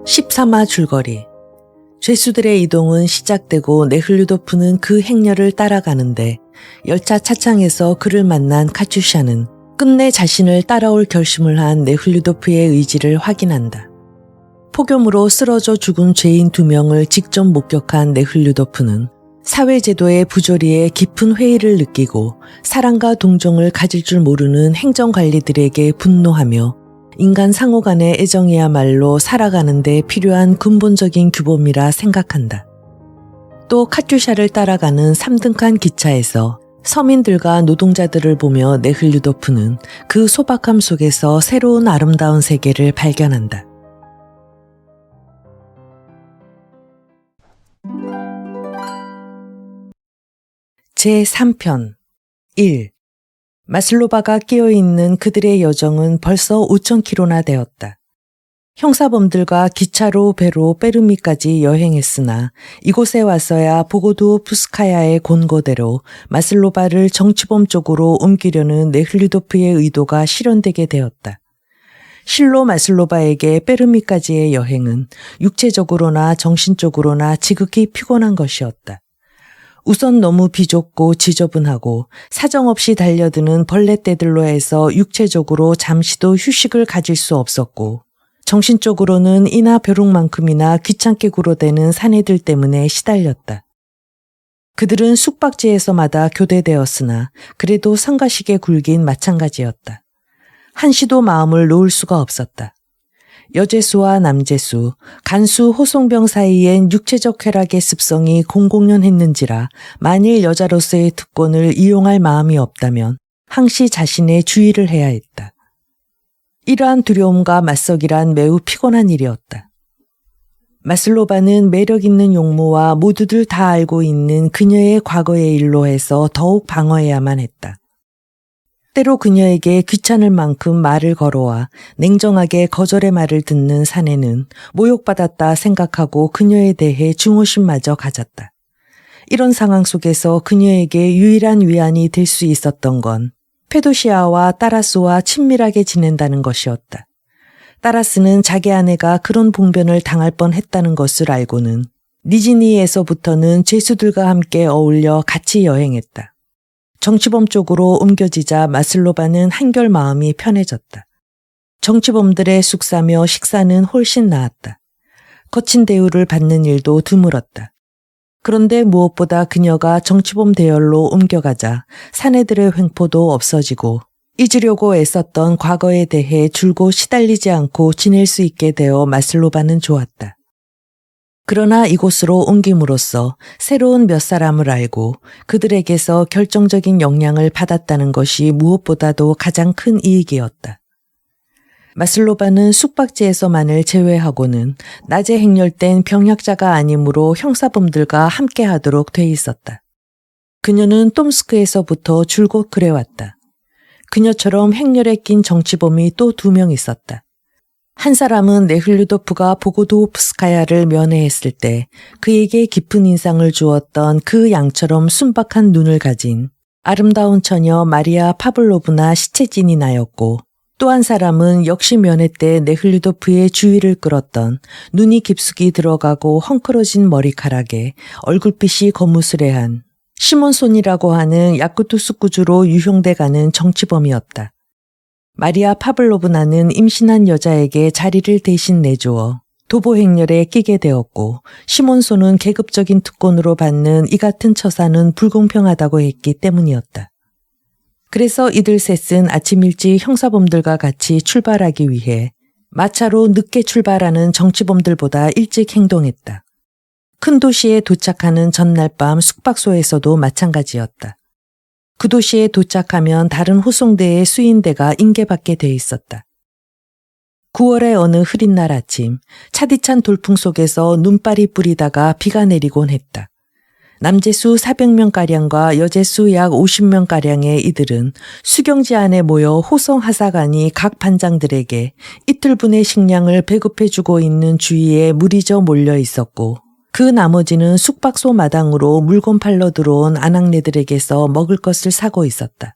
13화 줄거리. 죄수들의 이동은 시작되고 네흘류도프는 그 행렬을 따라가는데 열차 차창에서 그를 만난 카츄샤는 끝내 자신을 따라올 결심을 한 네흘류도프의 의지를 확인한다. 폭염으로 쓰러져 죽은 죄인 2명을 직접 목격한 네흘류도프는 사회제도의 부조리에 깊은 회의를 느끼고 사랑과 동정을 가질 줄 모르는 행정관리들에게 분노하며 인간 상호 간의 애정이야말로 살아가는 데 필요한 근본적인 규범이라 생각한다. 또 카투샤를 따라가는 3등칸 기차에서 서민들과 노동자들을 보며 네흘류도프는 그 소박함 속에서 새로운 아름다운 세계를 발견한다. 제3편 1. 마슬로바가 끼어있는 그들의 여정은 벌써 5,000km나 되었다. 형사범들과 기차로 배로 빼르미까지 여행했으나 이곳에 와서야 보고도프스카야의 권고대로 마슬로바를 정치범 쪽으로 옮기려는 네흘류도프의 의도가 실현되게 되었다. 실로 마슬로바에게 빼르미까지의 여행은 육체적으로나 정신적으로나 지극히 피곤한 것이었다. 우선 너무 비좁고 지저분하고 사정없이 달려드는 벌레떼들로 해서 육체적으로 잠시도 휴식을 가질 수 없었고 정신적으로는 이나 벼룩만큼이나 귀찮게 구로대는 사내들 때문에 시달렸다. 그들은 숙박지에서마다 교대되었으나 그래도 성가시게 굴긴 마찬가지였다. 한시도 마음을 놓을 수가 없었다. 여죄수와 남죄수, 간수 호송병 사이엔 육체적 쾌락의 습성이 공공연했는지라 만일 여자로서의 특권을 이용할 마음이 없다면 항시 자신의 주의를 해야 했다. 이러한 두려움과 맞서기란 매우 피곤한 일이었다. 마슬로바는 매력 있는 용모와 모두들 다 알고 있는 그녀의 과거의 일로 해서 더욱 방어해야만 했다. 때로 그녀에게 귀찮을 만큼 말을 걸어와 냉정하게 거절의 말을 듣는 사내는 모욕받았다 생각하고 그녀에 대해 증오심마저 가졌다. 이런 상황 속에서 그녀에게 유일한 위안이 될 수 있었던 건 페도시아와 따라스와 친밀하게 지낸다는 것이었다. 따라스는 자기 아내가 그런 봉변을 당할 뻔했다는 것을 알고는 니지니에서부터는 죄수들과 함께 어울려 같이 여행했다. 정치범 쪽으로 옮겨지자 마슬로바는 한결 마음이 편해졌다. 정치범들의 숙사며 식사는 훨씬 나았다. 거친 대우를 받는 일도 드물었다. 그런데 무엇보다 그녀가 정치범 대열로 옮겨가자 사내들의 횡포도 없어지고 잊으려고 애썼던 과거에 대해 줄곧 시달리지 않고 지낼 수 있게 되어 마슬로바는 좋았다. 그러나 이곳으로 옮김으로써 새로운 몇 사람을 알고 그들에게서 결정적인 영향을 받았다는 것이 무엇보다도 가장 큰 이익이었다. 마슬로바는 숙박지에서만을 제외하고는 낮에 행렬된 병약자가 아니므로 형사범들과 함께 하도록 돼 있었다. 그녀는 톰스크에서부터 줄곧 그래왔다. 그녀처럼 행렬에 낀 정치범이 또 2명 있었다. 한 사람은 네흘류도프가 보고도프스카야를 면회했을 때 그에게 깊은 인상을 주었던 그 양처럼 순박한 눈을 가진 아름다운 처녀 마리아 파블로브나 시체진이나였고 또 한 사람은 역시 면회 때 네흘류도프의 주의를 끌었던 눈이 깊숙이 들어가고 헝클어진 머리카락에 얼굴빛이 거무스레한 시몬손이라고 하는 야쿠투스쿠주로 유형돼가는 정치범이었다. 마리아 파블로브나는 임신한 여자에게 자리를 대신 내주어 도보 행렬에 끼게 되었고 시몬손은 계급적인 특권으로 받는 이 같은 처사는 불공평하다고 했기 때문이었다. 그래서 이들 셋은 아침 일찍 형사범들과 같이 출발하기 위해 마차로 늦게 출발하는 정치범들보다 일찍 행동했다. 큰 도시에 도착하는 전날 밤 숙박소에서도 마찬가지였다. 그 도시에 도착하면 다른 호송대의 수인대가 인계받게 돼 있었다. 9월의 어느 흐린 날 아침, 차디찬 돌풍 속에서 눈발이 뿌리다가 비가 내리곤 했다. 남제수 400명가량과 여제수 약 50명가량의 이들은 수경지 안에 모여 호송 하사관이 각 반장들에게 이틀분의 식량을 배급해주고 있는 주위에 무리져 몰려 있었고 그 나머지는 숙박소 마당으로 물건 팔러 들어온 아낙네들에게서 먹을 것을 사고 있었다.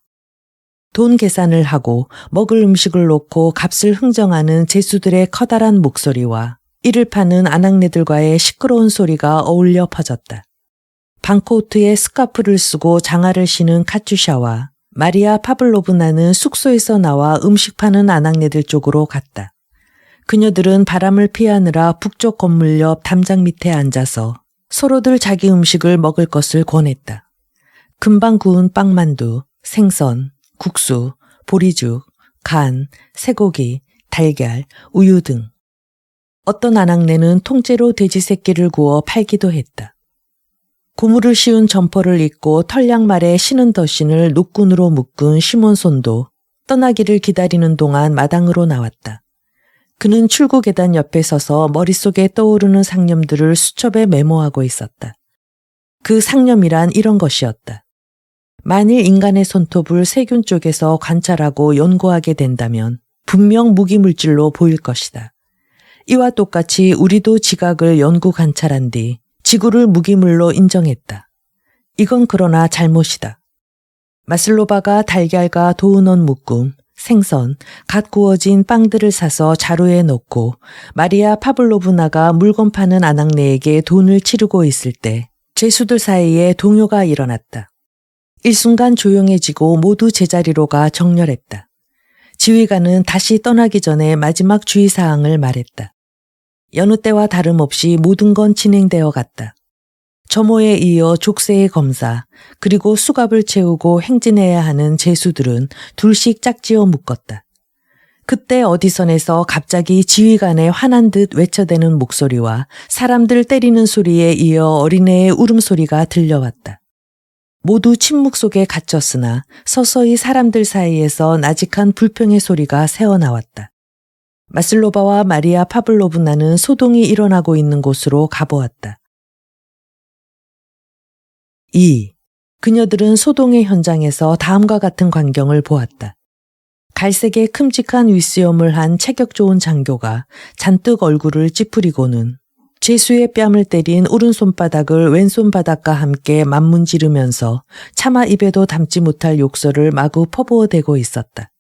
돈 계산을 하고 먹을 음식을 놓고 값을 흥정하는 제수들의 커다란 목소리와 이를 파는 아낙네들과의 시끄러운 소리가 어울려 퍼졌다. 방코트에 스카프를 쓰고 장화를 신은 카투샤와 마리아 파블로브나는 숙소에서 나와 음식 파는 아낙네들 쪽으로 갔다. 그녀들은 바람을 피하느라 북쪽 건물 옆 담장 밑에 앉아서 서로들 자기 음식을 먹을 것을 권했다. 금방 구운 빵만두, 생선, 국수, 보리죽, 간, 쇠고기, 달걀, 우유 등. 어떤 아낙네는 통째로 돼지 새끼를 구워 팔기도 했다. 고무를 씌운 점퍼를 입고 털양말에 신은 덧신을 노끈으로 묶은 시몬손도 떠나기를 기다리는 동안 마당으로 나왔다. 그는 출구 계단 옆에 서서 머릿속에 떠오르는 상념들을 수첩에 메모하고 있었다. 그 상념이란 이런 것이었다. 만일 인간의 손톱을 세균 쪽에서 관찰하고 연구하게 된다면 분명 무기물질로 보일 것이다. 이와 똑같이 우리도 지각을 연구 관찰한 뒤 지구를 무기물로 인정했다. 이건 그러나 잘못이다. 마슬로바가 달걀과 도우넛 묶음, 생선, 갓 구워진 빵들을 사서 자루에 넣고 마리아 파블로브나가 물건 파는 아낙네에게 돈을 치르고 있을 때 죄수들 사이에 동요가 일어났다. 일순간 조용해지고 모두 제자리로 가 정렬했다. 지휘관은 다시 떠나기 전에 마지막 주의사항을 말했다. 여느 때와 다름없이 모든 건 진행되어 갔다. 점호에 이어 족쇄의 검사, 그리고 수갑을 채우고 행진해야 하는 죄수들은 둘씩 짝지어 묶었다. 그때 어디선에서 갑자기 지휘관의 화난 듯 외쳐대는 목소리와 사람들 때리는 소리에 이어 어린애의 울음소리가 들려왔다. 모두 침묵 속에 갇혔으나 서서히 사람들 사이에서 나직한 불평의 소리가 새어나왔다. 마슬로바와 마리아 파블로브나는 소동이 일어나고 있는 곳으로 가보았다. 2. 그녀들은 소동의 현장에서 다음과 같은 광경을 보았다. 갈색의 큼직한 윗수염을 한 체격 좋은 장교가 잔뜩 얼굴을 찌푸리고는 죄수의 뺨을 때린 오른손바닥을 왼손바닥과 함께 맞문지르면서 차마 입에도 담지 못할 욕설을 마구 퍼부어대고 있었다.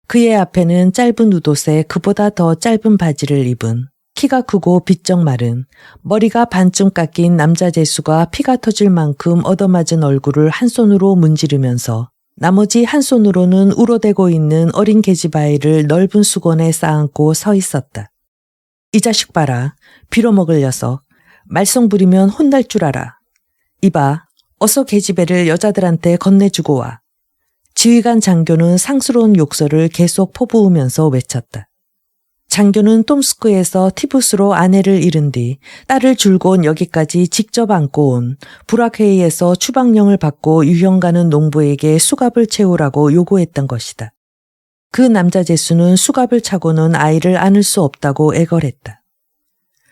그의 앞에는 짧은 웃옷에 그보다 더 짧은 바지를 입은 키가 크고 비쩍 마른 머리가 반쯤 깎인 남자 죄수가 피가 터질 만큼 얻어맞은 얼굴을 한 손으로 문지르면서 나머지 한 손으로는 울어대고 있는 어린 계집아이를 넓은 수건에 쌓아안고 서 있었다. 이 자식 봐라. 빌어먹을 녀석. 말썽 부리면 혼날 줄 알아. 이봐. 어서 계집애를 여자들한테 건네주고 와. 지휘관 장교는 상스러운 욕설을 계속 퍼부으면서 외쳤다. 장교는 톰스크에서 티붓으로 아내를 잃은 뒤 딸을 줄곧 여기까지 직접 안고 온 불악회의에서 추방령을 받고 유형 가는 농부에게 수갑을 채우라고 요구했던 것이다. 그 남자 죄수는 수갑을 차고는 아이를 안을 수 없다고 애걸했다.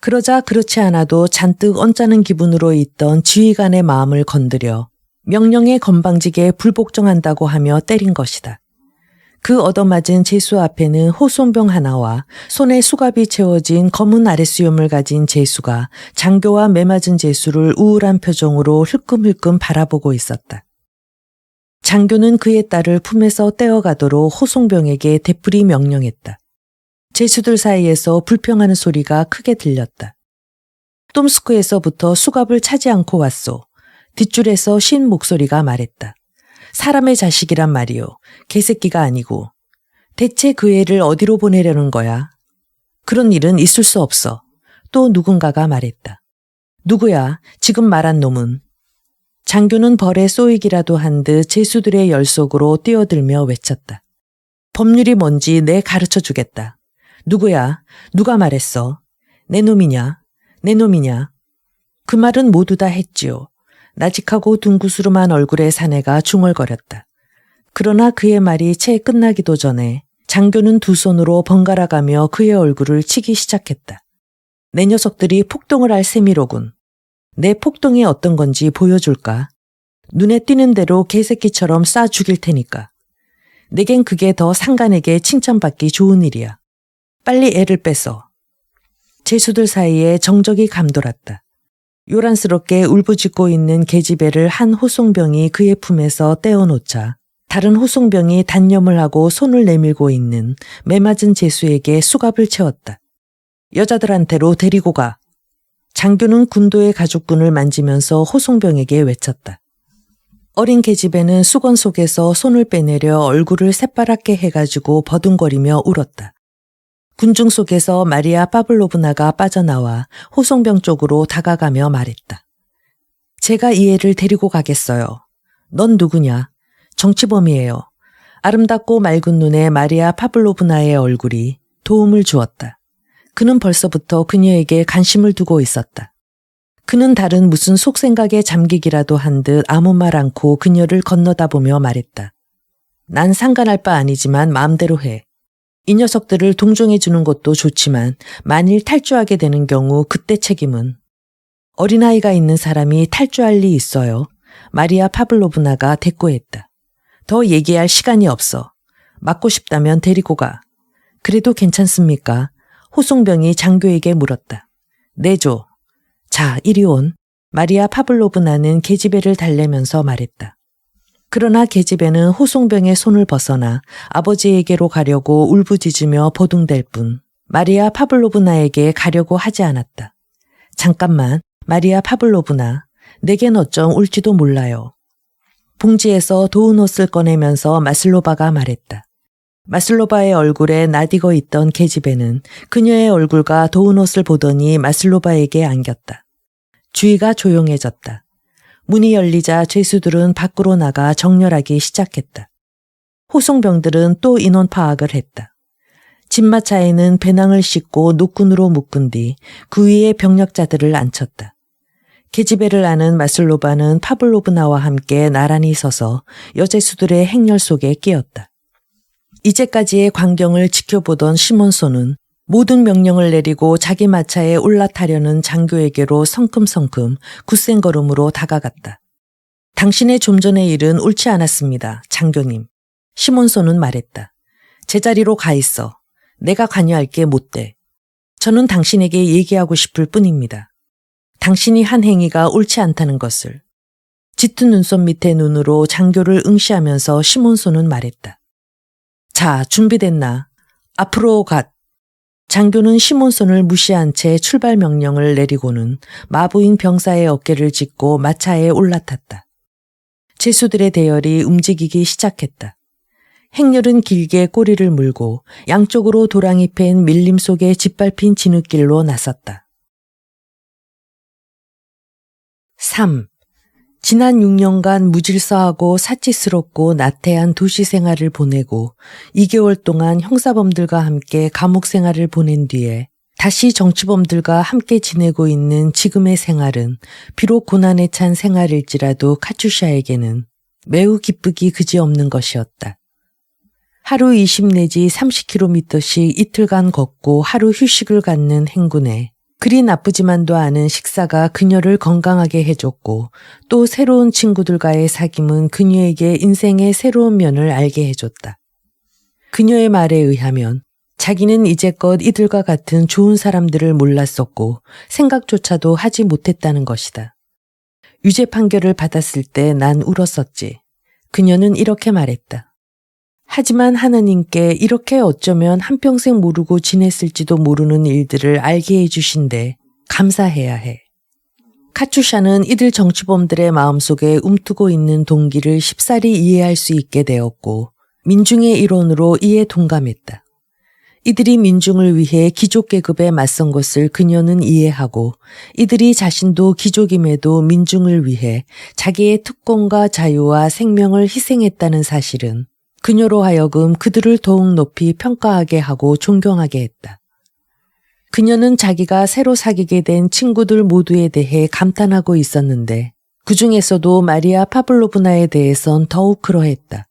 그러자 그렇지 않아도 잔뜩 언짢은 기분으로 있던 지휘관의 마음을 건드려 명령에 건방지게 불복종한다고 하며 때린 것이다. 그 얻어맞은 죄수 앞에는 호손병 하나와 손에 수갑이 채워진 검은 아랫수염을 가진 죄수가 장교와 매맞은 죄수를 우울한 표정으로 흘끔흘끔 바라보고 있었다. 장교는 그의 딸을 품에서 떼어가도록 호송병에게 되풀이 명령했다. 죄수들 사이에서 불평하는 소리가 크게 들렸다. 톰스크에서부터 수갑을 차지 않고 왔소. 뒷줄에서 쉰 목소리가 말했다. 사람의 자식이란 말이오. 개새끼가 아니고. 대체 그 애를 어디로 보내려는 거야? 그런 일은 있을 수 없어. 또 누군가가 말했다. 누구야? 지금 말한 놈은. 장교는 벌에 쏘이기라도 한 듯 죄수들의 열속으로 뛰어들며 외쳤다. 법률이 뭔지 내 가르쳐 주겠다. 누구야? 누가 말했어? 내 놈이냐? 내 놈이냐? 그 말은 모두 다 했지요. 나직하고 둥구스름한 얼굴의 사내가 중얼거렸다. 그러나 그의 말이 채 끝나기도 전에 장교는 두 손으로 번갈아가며 그의 얼굴을 치기 시작했다. 내 녀석들이 폭동을 할 셈이로군. 내 폭동이 어떤 건지 보여줄까? 눈에 띄는 대로 개새끼처럼 싸 죽일 테니까. 내겐 그게 더 상관에게 칭찬받기 좋은 일이야. 빨리 애를 뺏어. 죄수들 사이에 정적이 감돌았다. 요란스럽게 울부짖고 있는 계집애를 한 호송병이 그의 품에서 떼어놓자 다른 호송병이 단념을 하고 손을 내밀고 있는 매맞은 죄수에게 수갑을 채웠다. 여자들한테로 데리고 가. 장교는 군도의 가죽끈을 만지면서 호송병에게 외쳤다. 어린 계집애는 수건 속에서 손을 빼내려 얼굴을 새파랗게 해가지고 버둥거리며 울었다. 군중 속에서 마리아 파블로브나가 빠져나와 호송병 쪽으로 다가가며 말했다. 제가 이 애를 데리고 가겠어요. 넌 누구냐? 정치범이에요. 아름답고 맑은 눈의 마리아 파블로브나의 얼굴이 도움을 주었다. 그는 벌써부터 그녀에게 관심을 두고 있었다. 그는 다른 무슨 속생각에 잠기기라도 한 듯 아무 말 않고 그녀를 건너다보며 말했다. 난 상관할 바 아니지만 마음대로 해. 이 녀석들을 동정해 주는 것도 좋지만 만일 탈주하게 되는 경우 그때 책임은. 어린아이가 있는 사람이 탈주할 리 있어요. 마리아 파블로브나가 대꾸했다. 더 얘기할 시간이 없어. 맞고 싶다면 데리고 가. 그래도 괜찮습니까? 호송병이 장교에게 물었다. 내줘. 자, 이리 온. 마리아 파블로브나는 계집애를 달래면서 말했다. 그러나 계집애는 호송병의 손을 벗어나 아버지에게로 가려고 울부짖으며 보둥댈 뿐 마리아 파블로브나에게 가려고 하지 않았다. 잠깐만, 마리아 파블로브나. 내겐 어쩜 울지도 몰라요. 봉지에서 도운 옷을 꺼내면서 마슬로바가 말했다. 마슬로바의 얼굴에 낯익어 있던 계집애는 그녀의 얼굴과 도운 옷을 보더니 마슬로바에게 안겼다. 주위가 조용해졌다. 문이 열리자 죄수들은 밖으로 나가 정렬하기 시작했다. 호송병들은 또 인원 파악을 했다. 진마차에는 배낭을 싣고 노끈으로 묶은 뒤 그 위에 병력자들을 앉혔다. 계집애를 아는 마슬로바는 파블로브나와 함께 나란히 서서 여제수들의 행렬 속에 끼었다. 이제까지의 광경을 지켜보던 시몬소는 모든 명령을 내리고 자기 마차에 올라타려는 장교에게로 성큼성큼 굳센 걸음으로 다가갔다. 당신의 좀 전의 일은 옳지 않았습니다, 장교님. 시몬소는 말했다. 제자리로 가 있어. 내가 관여할 게 못 돼. 저는 당신에게 얘기하고 싶을 뿐입니다. 당신이 한 행위가 옳지 않다는 것을. 짙은 눈썹 밑의 눈으로 장교를 응시하면서 시몬소는 말했다. 자, 준비됐나? 앞으로 갓. 장교는 시몬손을 무시한 채 출발 명령을 내리고는 마부인 병사의 어깨를 짚고 마차에 올라탔다. 죄수들의 대열이 움직이기 시작했다. 행렬은 길게 꼬리를 물고 양쪽으로 도랑이 팬 밀림 속에 짓밟힌 진흙길로 나섰다. 3. 지난 6년간 무질서하고 사치스럽고 나태한 도시 생활을 보내고 2개월 동안 형사범들과 함께 감옥 생활을 보낸 뒤에 다시 정치범들과 함께 지내고 있는 지금의 생활은 비록 고난에 찬 생활일지라도 카츄샤에게는 매우 기쁘기 그지없는 것이었다. 하루 20 내지 30km씩 이틀간 걷고 하루 휴식을 갖는 행군에 그리 나쁘지만도 않은 식사가 그녀를 건강하게 해줬고 또 새로운 친구들과의 사귐은 그녀에게 인생의 새로운 면을 알게 해줬다. 그녀의 말에 의하면 자기는 이제껏 이들과 같은 좋은 사람들을 몰랐었고 생각조차도 하지 못했다는 것이다. 유죄 판결을 받았을 때 난 울었었지. 그녀는 이렇게 말했다. 하지만 하나님께 이렇게 어쩌면 한평생 모르고 지냈을지도 모르는 일들을 알게 해주신데 감사해야 해. 카츄샤는 이들 정치범들의 마음속에 움트고 있는 동기를 쉽사리 이해할 수 있게 되었고 민중의 일원으로 이에 동감했다. 이들이 민중을 위해 귀족계급에 맞선 것을 그녀는 이해하고 이들이 자신도 귀족임에도 민중을 위해 자기의 특권과 자유와 생명을 희생했다는 사실은 그녀로 하여금 그들을 더욱 높이 평가하게 하고 존경하게 했다. 그녀는 자기가 새로 사귀게 된 친구들 모두에 대해 감탄하고 있었는데 그 중에서도 마리아 파블로브나에 대해선 더욱 그러했다.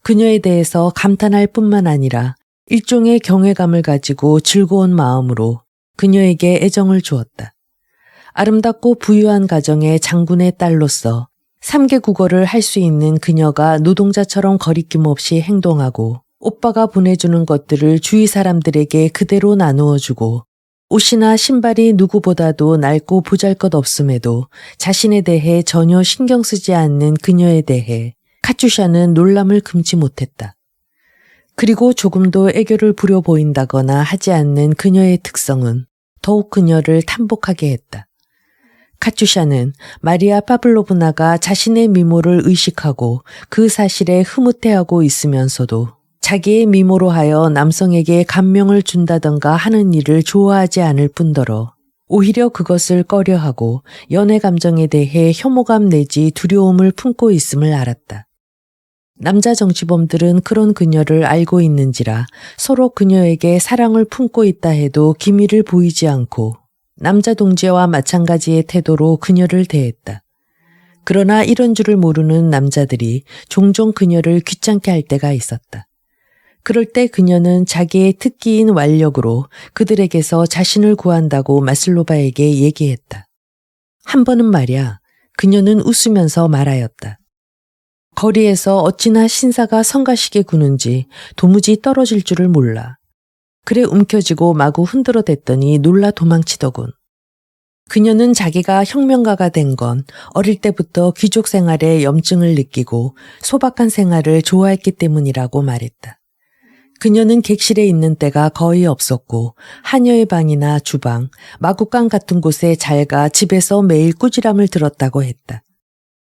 그녀에 대해서 감탄할 뿐만 아니라 일종의 경외감을 가지고 즐거운 마음으로 그녀에게 애정을 주었다. 아름답고 부유한 가정의 장군의 딸로서 3개 국어를 할 수 있는 그녀가 노동자처럼 거리낌 없이 행동하고 오빠가 보내주는 것들을 주위 사람들에게 그대로 나누어주고 옷이나 신발이 누구보다도 낡고 보잘것없음에도 자신에 대해 전혀 신경 쓰지 않는 그녀에 대해 카츄샤는 놀람을 금치 못했다. 그리고 조금도 애교를 부려 보인다거나 하지 않는 그녀의 특성은 더욱 그녀를 탐복하게 했다. 카투샤는 마리아 파블로브나가 자신의 미모를 의식하고 그 사실에 흐뭇해하고 있으면서도 자기의 미모로 하여 남성에게 감명을 준다던가 하는 일을 좋아하지 않을 뿐더러 오히려 그것을 꺼려하고 연애 감정에 대해 혐오감 내지 두려움을 품고 있음을 알았다. 남자 정치범들은 그런 그녀를 알고 있는지라 서로 그녀에게 사랑을 품고 있다 해도 기미를 보이지 않고 남자 동지와 마찬가지의 태도로 그녀를 대했다. 그러나 이런 줄을 모르는 남자들이 종종 그녀를 귀찮게 할 때가 있었다. 그럴 때 그녀는 자기의 특기인 완력으로 그들에게서 자신을 구한다고 마슬로바에게 얘기했다. 한 번은 말이야, 그녀는 웃으면서 말하였다. 거리에서 어찌나 신사가 성가시게 구는지 도무지 떨어질 줄을 몰라. 그래 움켜쥐고 마구 흔들어 댔더니 놀라 도망치더군. 그녀는 자기가 혁명가가 된 건 어릴 때부터 귀족 생활에 염증을 느끼고 소박한 생활을 좋아했기 때문이라고 말했다. 그녀는 객실에 있는 때가 거의 없었고 하녀의 방이나 주방, 마구간 같은 곳에 잘 가 집에서 매일 꾸지람을 들었다고 했다.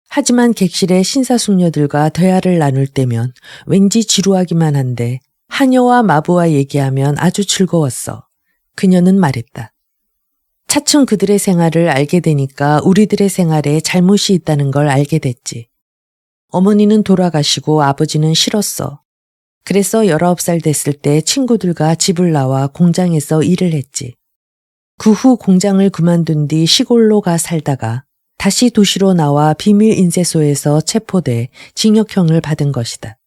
하지만 객실의 신사숙녀들과 대화를 나눌 때면 왠지 지루하기만 한데 하녀와 마부와 얘기하면 아주 즐거웠어. 그녀는 말했다. 차츰 그들의 생활을 알게 되니까 우리들의 생활에 잘못이 있다는 걸 알게 됐지. 어머니는 돌아가시고 아버지는 싫었어. 그래서 19살 됐을 때 친구들과 집을 나와 공장에서 일을 했지. 그 후 공장을 그만둔 뒤 시골로 가 살다가 다시 도시로 나와 비밀 인쇄소에서 체포돼 징역형을 받은 것이다.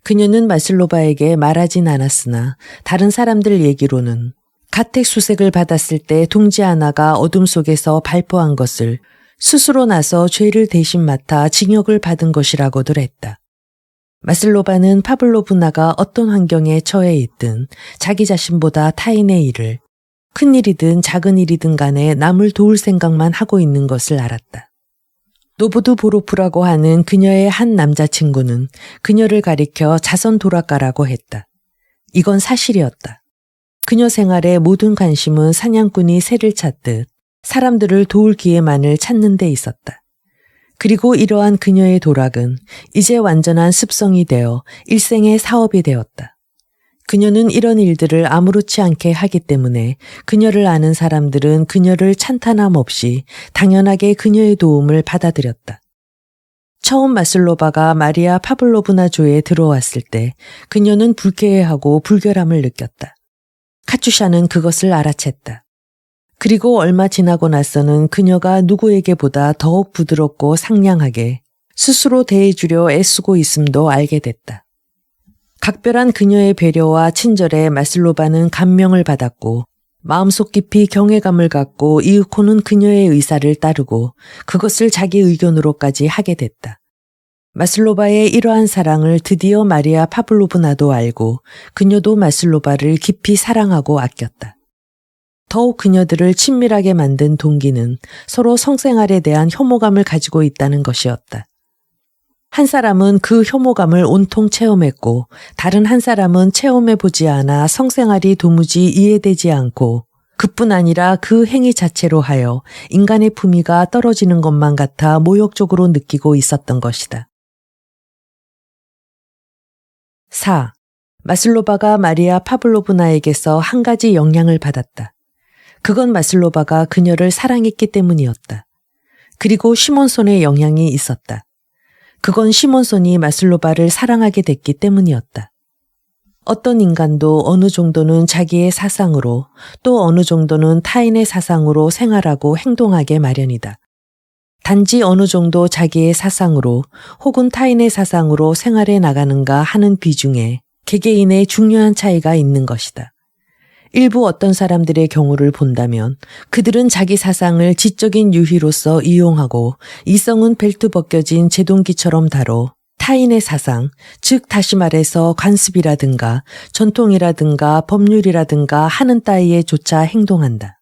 그녀는 마슬로바에게 말하진 않았으나 다른 사람들 얘기로는 가택수색을 받았을 때 동지 하나가 어둠 속에서 발포한 것을 스스로 나서 죄를 대신 맡아 징역을 받은 것이라고들 했다. 마슬로바는 파블로브나가 어떤 환경에 처해 있든 자기 자신보다 타인의 일을 큰 일이든 작은 일이든 간에 남을 도울 생각만 하고 있는 것을 알았다. 노보드 보로프라고 하는 그녀의 한 남자친구는 그녀를 가리켜 자선 도락가라고 했다. 이건 사실이었다. 그녀 생활의 모든 관심은 사냥꾼이 새를 찾듯 사람들을 도울 기회만을 찾는 데 있었다. 그리고 이러한 그녀의 도락은 이제 완전한 습성이 되어 일생의 사업이 되었다. 그녀는 이런 일들을 아무렇지 않게 하기 때문에 그녀를 아는 사람들은 그녀를 찬탄함 없이 당연하게 그녀의 도움을 받아들였다. 처음 마슬로바가 마리아 파블로브나 조에 들어왔을 때 그녀는 불쾌해하고 불결함을 느꼈다. 카투샤는 그것을 알아챘다. 그리고 얼마 지나고 나서는 그녀가 누구에게보다 더욱 부드럽고 상냥하게 스스로 대해주려 애쓰고 있음도 알게 됐다. 각별한 그녀의 배려와 친절에 마슬로바는 감명을 받았고 마음속 깊이 경외감을 갖고 이윽고는 그녀의 의사를 따르고 그것을 자기 의견으로까지 하게 됐다. 마슬로바의 이러한 사랑을 드디어 마리아 파블로브나도 알고 그녀도 마슬로바를 깊이 사랑하고 아꼈다. 더욱 그녀들을 친밀하게 만든 동기는 서로 성생활에 대한 혐오감을 가지고 있다는 것이었다. 한 사람은 그 혐오감을 온통 체험했고 다른 한 사람은 체험해보지 않아 성생활이 도무지 이해되지 않고 그뿐 아니라 그 행위 자체로 하여 인간의 품위가 떨어지는 것만 같아 모욕적으로 느끼고 있었던 것이다. 4. 마슬로바가 마리아 파블로브나에게서 한 가지 영향을 받았다. 그건 마슬로바가 그녀를 사랑했기 때문이었다. 그리고 시몬손의 영향이 있었다. 그건 시몬손이 마슬로바를 사랑하게 됐기 때문이었다. 어떤 인간도 어느 정도는 자기의 사상으로 또 어느 정도는 타인의 사상으로 생활하고 행동하게 마련이다. 단지 어느 정도 자기의 사상으로 혹은 타인의 사상으로 생활해 나가는가 하는 비중에 개개인의 중요한 차이가 있는 것이다. 일부 어떤 사람들의 경우를 본다면 그들은 자기 사상을 지적인 유희로서 이용하고 이성은 벨트 벗겨진 제동기처럼 다뤄 타인의 사상, 즉 다시 말해서 관습이라든가 전통이라든가 법률이라든가 하는 따위에 조차 행동한다.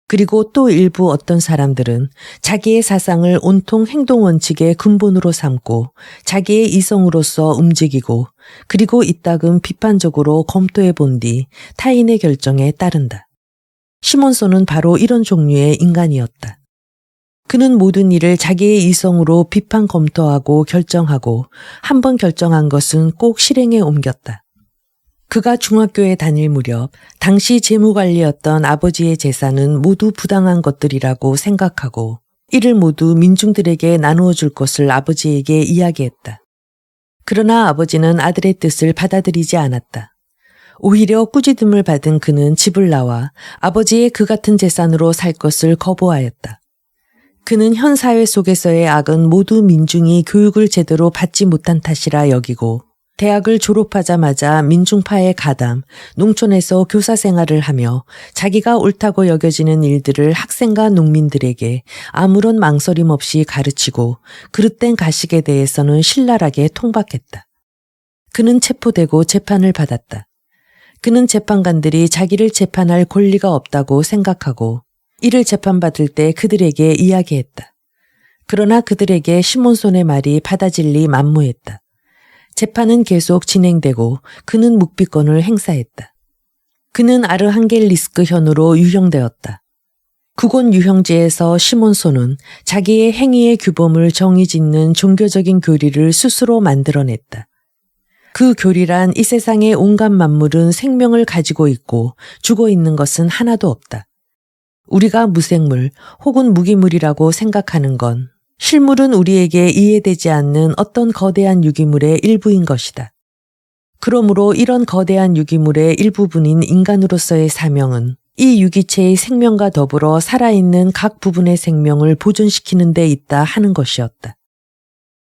그리고 또 일부 어떤 사람들은 자기의 사상을 온통 행동 원칙의 근본으로 삼고 자기의 이성으로서 움직이고 그리고 이따금 비판적으로 검토해 본 뒤 타인의 결정에 따른다. 시몬소는 바로 이런 종류의 인간이었다. 그는 모든 일을 자기의 이성으로 비판 검토하고 결정하고 한 번 결정한 것은 꼭 실행에 옮겼다. 그가 중학교에 다닐 무렵 당시 재무관리였던 아버지의 재산은 모두 부당한 것들이라고 생각하고 이를 모두 민중들에게 나누어 줄 것을 아버지에게 이야기했다. 그러나 아버지는 아들의 뜻을 받아들이지 않았다. 오히려 꾸짖음을 받은 그는 집을 나와 아버지의 그 같은 재산으로 살 것을 거부하였다. 그는 현 사회 속에서의 악은 모두 민중이 교육을 제대로 받지 못한 탓이라 여기고 대학을 졸업하자마자 민중파에 가담, 농촌에서 교사 생활을 하며 자기가 옳다고 여겨지는 일들을 학생과 농민들에게 아무런 망설임 없이 가르치고 그릇된 가식에 대해서는 신랄하게 통박했다. 그는 체포되고 재판을 받았다. 그는 재판관들이 자기를 재판할 권리가 없다고 생각하고 이를 재판받을 때 그들에게 이야기했다. 그러나 그들에게 시몬손의 말이 받아질리 만무했다. 재판은 계속 진행되고 그는 묵비권을 행사했다. 그는 아르한겔리스크 현으로 유형되었다. 그곳 유형지에서 시몬손은 자기의 행위의 규범을 정의짓는 종교적인 교리를 스스로 만들어냈다. 그 교리란 이 세상의 온갖 만물은 생명을 가지고 있고 죽어 있는 것은 하나도 없다. 우리가 무생물 혹은 무기물이라고 생각하는 건 실물은 우리에게 이해되지 않는 어떤 거대한 유기물의 일부인 것이다. 그러므로 이런 거대한 유기물의 일부분인 인간으로서의 사명은 이 유기체의 생명과 더불어 살아있는 각 부분의 생명을 보존시키는 데 있다 하는 것이었다.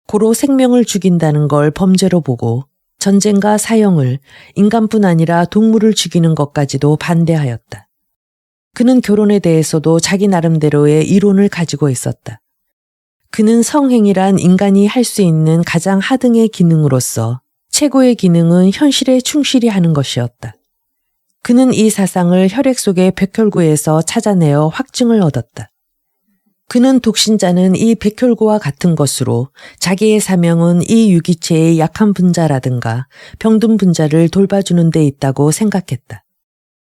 고로 생명을 죽인다는 걸 범죄로 보고 전쟁과 사형을 인간뿐 아니라 동물을 죽이는 것까지도 반대하였다. 그는 결혼에 대해서도 자기 나름대로의 이론을 가지고 있었다. 그는 성행이란 인간이 할 수 있는 가장 하등의 기능으로서 최고의 기능은 현실에 충실히 하는 것이었다. 그는 이 사상을 혈액 속의 백혈구에서 찾아내어 확증을 얻었다. 그는 독신자는 이 백혈구와 같은 것으로 자기의 사명은 이 유기체의 약한 분자라든가 병든 분자를 돌봐주는 데 있다고 생각했다.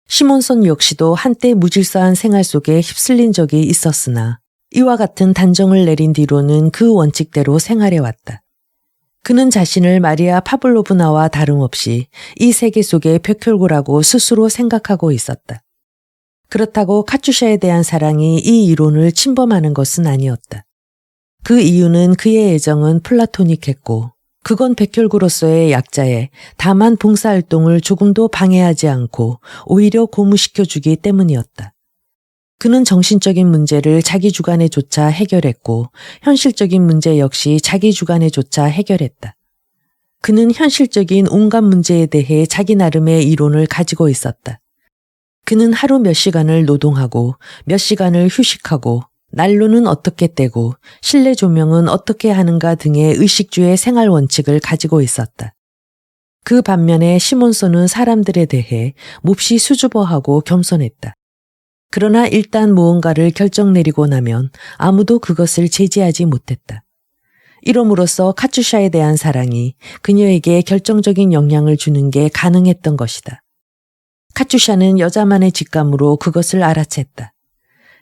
시몬손 역시도 한때 무질서한 생활 속에 휩쓸린 적이 있었으나 이와 같은 단정을 내린 뒤로는 그 원칙대로 생활해왔다. 그는 자신을 마리아 파블로브나와 다름없이 이 세계 속의 백혈구라고 스스로 생각하고 있었다. 그렇다고 카투샤에 대한 사랑이 이 이론을 침범하는 것은 아니었다. 그 이유는 그의 애정은 플라토닉했고 그건 백혈구로서의 약자에 다만 봉사활동을 조금도 방해하지 않고 오히려 고무시켜주기 때문이었다. 그는 정신적인 문제를 자기 주관에 조차 해결했고 현실적인 문제 역시 자기 주관에 조차 해결했다. 그는 현실적인 온갖 문제에 대해 자기 나름의 이론을 가지고 있었다. 그는 하루 몇 시간을 노동하고 몇 시간을 휴식하고 난로는 어떻게 떼고 실내 조명은 어떻게 하는가 등의 의식주의 생활 원칙을 가지고 있었다. 그 반면에 시몬손은 사람들에 대해 몹시 수줍어하고 겸손했다. 그러나 일단 무언가를 결정 내리고 나면 아무도 그것을 제지하지 못했다. 이러므로써 카투샤에 대한 사랑이 그녀에게 결정적인 영향을 주는 게 가능했던 것이다. 카투샤는 여자만의 직감으로 그것을 알아챘다.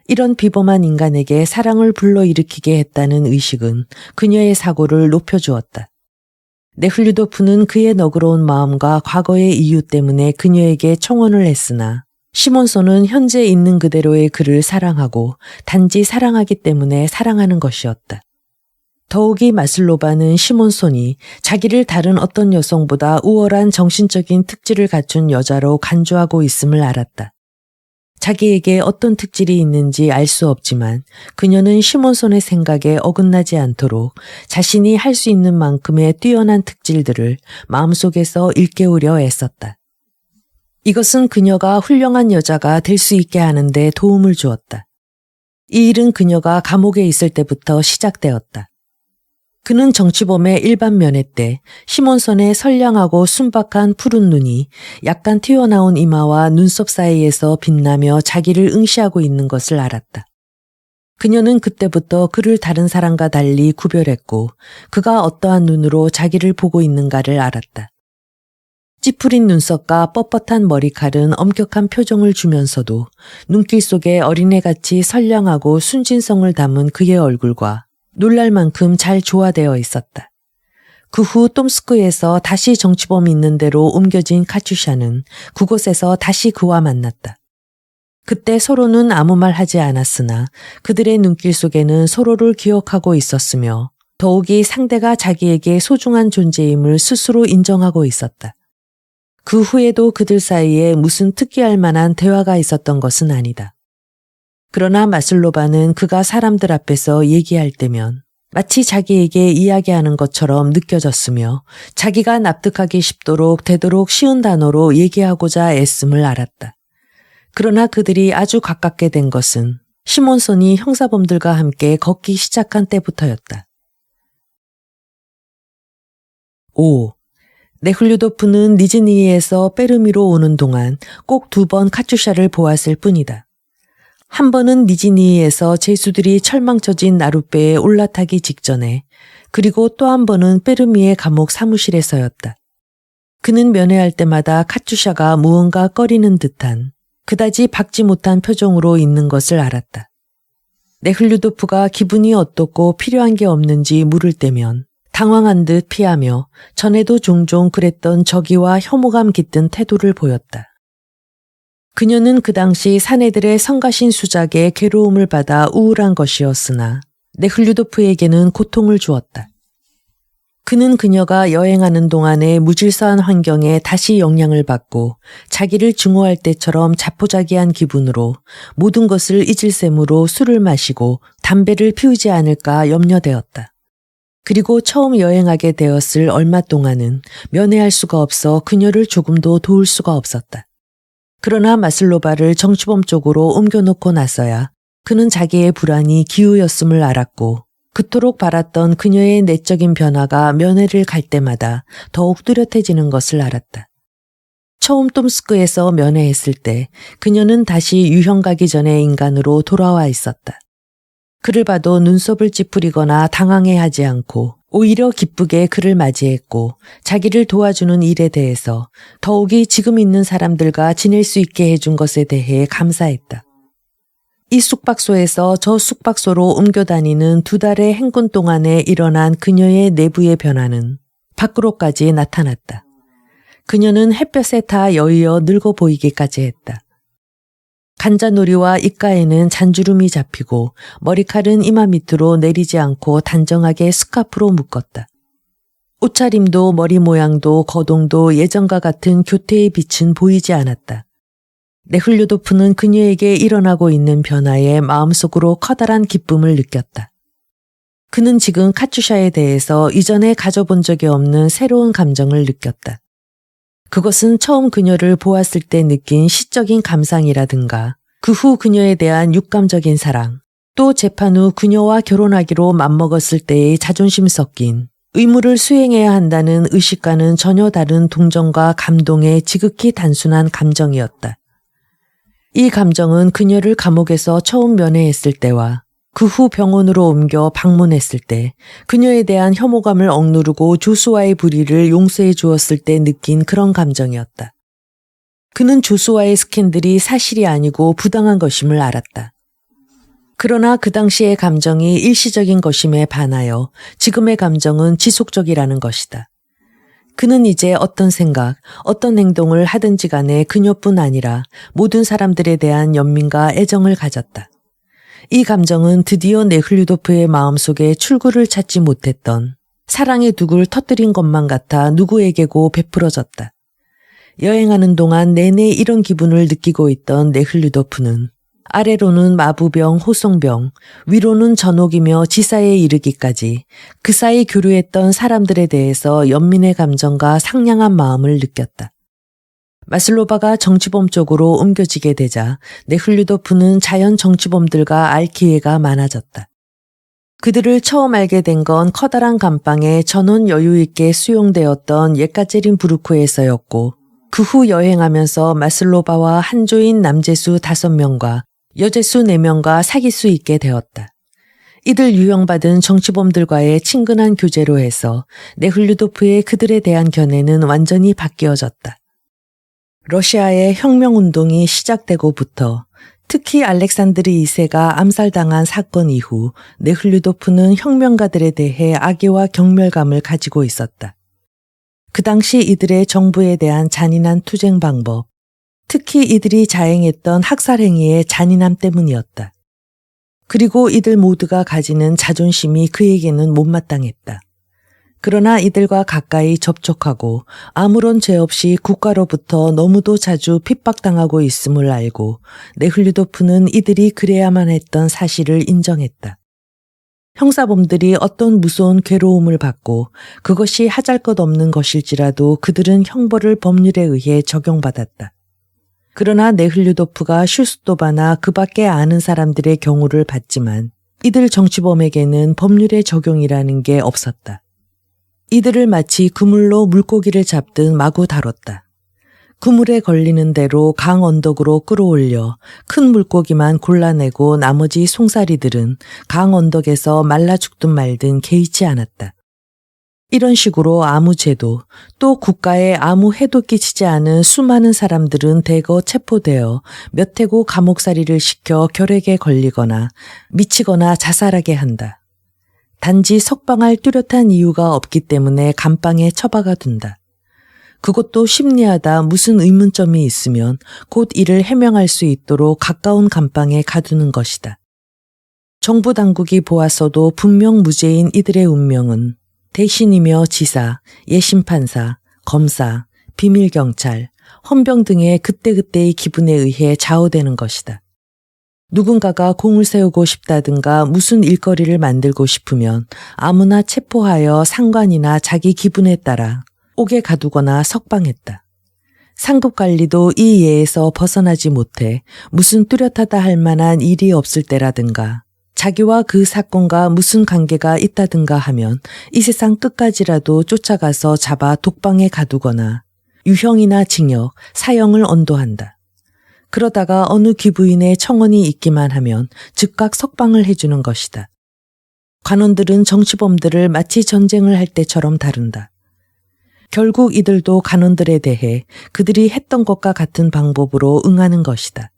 이런 비범한 인간에게 사랑을 불러일으키게 했다는 의식은 그녀의 사고를 높여주었다. 네훌류도프는 그의 너그러운 마음과 과거의 이유 때문에 그녀에게 청혼을 했으나 시몬손은 현재 있는 그대로의 그를 사랑하고 단지 사랑하기 때문에 사랑하는 것이었다. 더욱이 마슬로바는 시몬손이 자기를 다른 어떤 여성보다 우월한 정신적인 특질을 갖춘 여자로 간주하고 있음을 알았다. 자기에게 어떤 특질이 있는지 알 수 없지만 그녀는 시몬손의 생각에 어긋나지 않도록 자신이 할 수 있는 만큼의 뛰어난 특질들을 마음속에서 일깨우려 애썼다. 이것은 그녀가 훌륭한 여자가 될 수 있게 하는 데 도움을 주었다. 이 일은 그녀가 감옥에 있을 때부터 시작되었다. 그는 정치범의 일반 면회 때 시몬선의 선량하고 순박한 푸른 눈이 약간 튀어나온 이마와 눈썹 사이에서 빛나며 자기를 응시하고 있는 것을 알았다. 그녀는 그때부터 그를 다른 사람과 달리 구별했고 그가 어떠한 눈으로 자기를 보고 있는가를 알았다. 찌푸린 눈썹과 뻣뻣한 머리칼은 엄격한 표정을 주면서도 눈길 속에 어린애같이 선량하고 순진성을 담은 그의 얼굴과 놀랄 만큼 잘 조화되어 있었다. 그 후 톰스크에서 다시 정치범이 있는 데로 옮겨진 카츄샤는 그곳에서 다시 그와 만났다. 그때 서로는 아무 말 하지 않았으나 그들의 눈길 속에는 서로를 기억하고 있었으며 더욱이 상대가 자기에게 소중한 존재임을 스스로 인정하고 있었다. 그 후에도 그들 사이에 무슨 특기할 만한 대화가 있었던 것은 아니다. 그러나 마슬로바는 그가 사람들 앞에서 얘기할 때면 마치 자기에게 이야기하는 것처럼 느껴졌으며 자기가 납득하기 쉽도록 되도록 쉬운 단어로 얘기하고자 애씀을 알았다. 그러나 그들이 아주 가깝게 된 것은 시몬손이 형사범들과 함께 걷기 시작한 때부터였다. 5. 네훌류도프는 니즈니에서 빼르미로 오는 동안 꼭 2번 카츄샤를 보았을 뿐이다. 한 번은 니즈니에서 제수들이 철망쳐진 나룻배에 올라타기 직전에, 그리고 또 한 번은 빼르미의 감옥 사무실에서였다. 그는 면회할 때마다 카츄샤가 무언가 꺼리는 듯한 그다지 박지 못한 표정으로 있는 것을 알았다. 네훌류도프가 기분이 어떻고 필요한 게 없는지 물을 때면 당황한 듯 피하며 전에도 종종 그랬던 적의와 혐오감 깃든 태도를 보였다. 그녀는 그 당시 사내들의 성가신 수작에 괴로움을 받아 우울한 것이었으나 네훌류도프에게는 고통을 주었다. 그는 그녀가 여행하는 동안의 무질서한 환경에 다시 영향을 받고 자기를 증오할 때처럼 자포자기한 기분으로 모든 것을 잊을 셈으로 술을 마시고 담배를 피우지 않을까 염려되었다. 그리고 처음 여행하게 되었을 얼마 동안은 면회할 수가 없어 그녀를 조금도 도울 수가 없었다. 그러나 마슬로바를 정치범 쪽으로 옮겨놓고 나서야 그는 자기의 불안이 기우였음을 알았고 그토록 바랐던 그녀의 내적인 변화가 면회를 갈 때마다 더욱 뚜렷해지는 것을 알았다. 처음 톰스크에서 면회했을 때 그녀는 다시 유형 가기 전의 인간으로 돌아와 있었다. 그를 봐도 눈썹을 찌푸리거나 당황해하지 않고 오히려 기쁘게 그를 맞이했고 자기를 도와주는 일에 대해서 더욱이 지금 있는 사람들과 지낼 수 있게 해준 것에 대해 감사했다. 이 숙박소에서 저 숙박소로 옮겨 다니는 2달의 행군 동안에 일어난 그녀의 내부의 변화는 밖으로까지 나타났다. 그녀는 햇볕에 타 여의어 늙어 보이기까지 했다. 간자놀이와 입가에는 잔주름이 잡히고 머리칼은 이마 밑으로 내리지 않고 단정하게 스카프로 묶었다. 옷차림도 머리 모양도 거동도 예전과 같은 교태의 빛은 보이지 않았다. 네훌류도프는 그녀에게 일어나고 있는 변화에 마음속으로 커다란 기쁨을 느꼈다. 그는 지금 카츄샤에 대해서 이전에 가져본 적이 없는 새로운 감정을 느꼈다. 그것은 처음 그녀를 보았을 때 느낀 시적인 감상이라든가 그 후 그녀에 대한 육감적인 사랑, 또 재판 후 그녀와 결혼하기로 맘먹었을 때의 자존심 섞인 의무를 수행해야 한다는 의식과는 전혀 다른 동정과 감동의 지극히 단순한 감정이었다. 이 감정은 그녀를 감옥에서 처음 면회했을 때와 그 후 병원으로 옮겨 방문했을 때 그녀에 대한 혐오감을 억누르고 조수와의 불의를 용서해 주었을 때 느낀 그런 감정이었다. 그는 조수와의 스캔들이 사실이 아니고 부당한 것임을 알았다. 그러나 그 당시의 감정이 일시적인 것임에 반하여 지금의 감정은 지속적이라는 것이다. 그는 이제 어떤 생각, 어떤 행동을 하든지 간에 그녀뿐 아니라 모든 사람들에 대한 연민과 애정을 가졌다. 이 감정은 드디어 네훌류도프의 마음속에 출구를 찾지 못했던 사랑의 둑을 터뜨린 것만 같아 누구에게고 베풀어졌다. 여행하는 동안 내내 이런 기분을 느끼고 있던 네훌류도프는 아래로는 마부병, 호송병, 위로는 전옥이며 지사에 이르기까지 그 사이 교류했던 사람들에 대해서 연민의 감정과 상냥한 마음을 느꼈다. 마슬로바가 정치범 쪽으로 옮겨지게 되자 네훌류도프는 자연 정치범들과 알 기회가 많아졌다. 그들을 처음 알게 된 건 커다란 감방에 전원 여유 있게 수용되었던 예카제린부르크에서였고 그 후 여행하면서 마슬로바와 한조인 남제수 5명과 여제수 4명과 사귈 수 있게 되었다. 이들 유형받은 정치범들과의 친근한 교제로 해서 네흘류도프의 그들에 대한 견해는 완전히 바뀌어졌다. 러시아의 혁명운동이 시작되고부터 특히 알렉산드르 2세가 암살당한 사건 이후 네흘류도프는 혁명가들에 대해 악의와 경멸감을 가지고 있었다. 그 당시 이들의 정부에 대한 잔인한 투쟁 방법, 특히 이들이 자행했던 학살 행위의 잔인함 때문이었다. 그리고 이들 모두가 가지는 자존심이 그에게는 못마땅했다. 그러나 이들과 가까이 접촉하고 아무런 죄 없이 국가로부터 너무도 자주 핍박당하고 있음을 알고 네흘류도프는 이들이 그래야만 했던 사실을 인정했다. 형사범들이 어떤 무서운 괴로움을 받고 그것이 하잘것없는 것일지라도 그들은 형벌을 법률에 의해 적용받았다. 그러나 네흘류도프가 슈스토바나 그 밖에 아는 사람들의 경우를 봤지만 이들 정치범에게는 법률의 적용이라는 게 없었다. 이들을 마치 그물로 물고기를 잡듯 마구 다뤘다. 그물에 걸리는 대로 강 언덕으로 끌어올려 큰 물고기만 골라내고 나머지 송사리들은 강 언덕에서 말라 죽든 말든 개의치 않았다. 이런 식으로 아무 죄도 또 국가에 아무 해도 끼치지 않은 수많은 사람들은 대거 체포되어 몇 해고 감옥살이를 시켜 결핵에 걸리거나 미치거나 자살하게 한다. 단지 석방할 뚜렷한 이유가 없기 때문에 감방에 처박아 둔다. 그것도 심리하다 무슨 의문점이 있으면 곧 이를 해명할 수 있도록 가까운 감방에 가두는 것이다. 정부 당국이 보았어도 분명 무죄인 이들의 운명은 대신이며 지사, 예심판사, 검사, 비밀경찰, 헌병 등의 그때그때의 기분에 의해 좌우되는 것이다. 누군가가 공을 세우고 싶다든가 무슨 일거리를 만들고 싶으면 아무나 체포하여 상관이나 자기 기분에 따라 옥에 가두거나 석방했다. 상급관리도 이 예에서 벗어나지 못해 무슨 뚜렷하다 할 만한 일이 없을 때라든가 자기와 그 사건과 무슨 관계가 있다든가 하면 이 세상 끝까지라도 쫓아가서 잡아 독방에 가두거나 유형이나 징역, 사형을 언도한다. 그러다가 어느 귀부인의 청원이 있기만 하면 즉각 석방을 해주는 것이다. 관원들은 정치범들을 마치 전쟁을 할 때처럼 다룬다. 결국 이들도 간원들에 대해 그들이 했던 것과 같은 방법으로 응하는 것이다.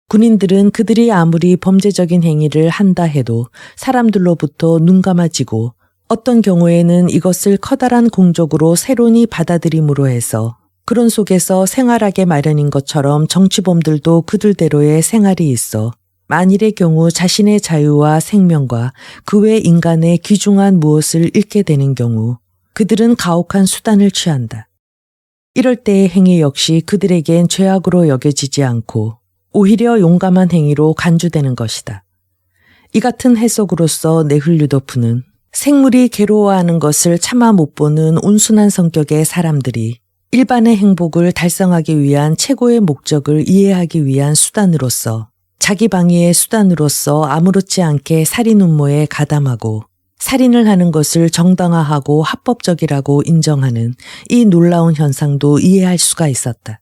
군인들은 그들이 아무리 범죄적인 행위를 한다 해도 사람들로부터 눈감아지고 어떤 경우에는 이것을 커다란 공적으로 세론이 받아들임으로 해서 그런 속에서 생활하게 마련인 것처럼 정치범들도 그들대로의 생활이 있어 만일의 경우 자신의 자유와 생명과 그 외 인간의 귀중한 무엇을 잃게 되는 경우 그들은 가혹한 수단을 취한다. 이럴 때의 행위 역시 그들에겐 죄악으로 여겨지지 않고 오히려 용감한 행위로 간주되는 것이다. 이 같은 해석으로서 네흘류도프는 생물이 괴로워하는 것을 차마 못 보는 온순한 성격의 사람들이 일반의 행복을 달성하기 위한 최고의 목적을 이해하기 위한 수단으로서 자기 방위의 수단으로서 아무렇지 않게 살인 음모에 가담하고 살인을 하는 것을 정당화하고 합법적이라고 인정하는 이 놀라운 현상도 이해할 수가 있었다.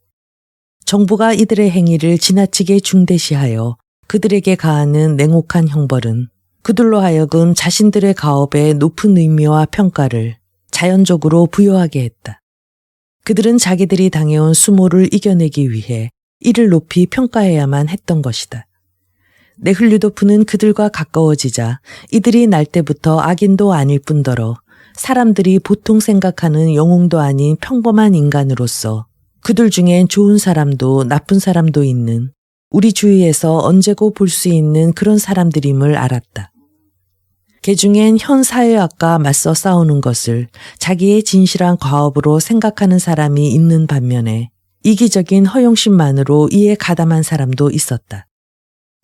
정부가 이들의 행위를 지나치게 중대시하여 그들에게 가하는 냉혹한 형벌은 그들로 하여금 자신들의 가업에 높은 의미와 평가를 자연적으로 부여하게 했다. 그들은 자기들이 당해온 수모를 이겨내기 위해 이를 높이 평가해야만 했던 것이다. 네흘류도프는 그들과 가까워지자 이들이 날 때부터 악인도 아닐 뿐더러 사람들이 보통 생각하는 영웅도 아닌 평범한 인간으로서 그들 중엔 좋은 사람도 나쁜 사람도 있는 우리 주위에서 언제고 볼 수 있는 그런 사람들임을 알았다. 개중엔 현 사회학과 맞서 싸우는 것을 자기의 진실한 과업으로 생각하는 사람이 있는 반면에 이기적인 허영심만으로 이에 가담한 사람도 있었다.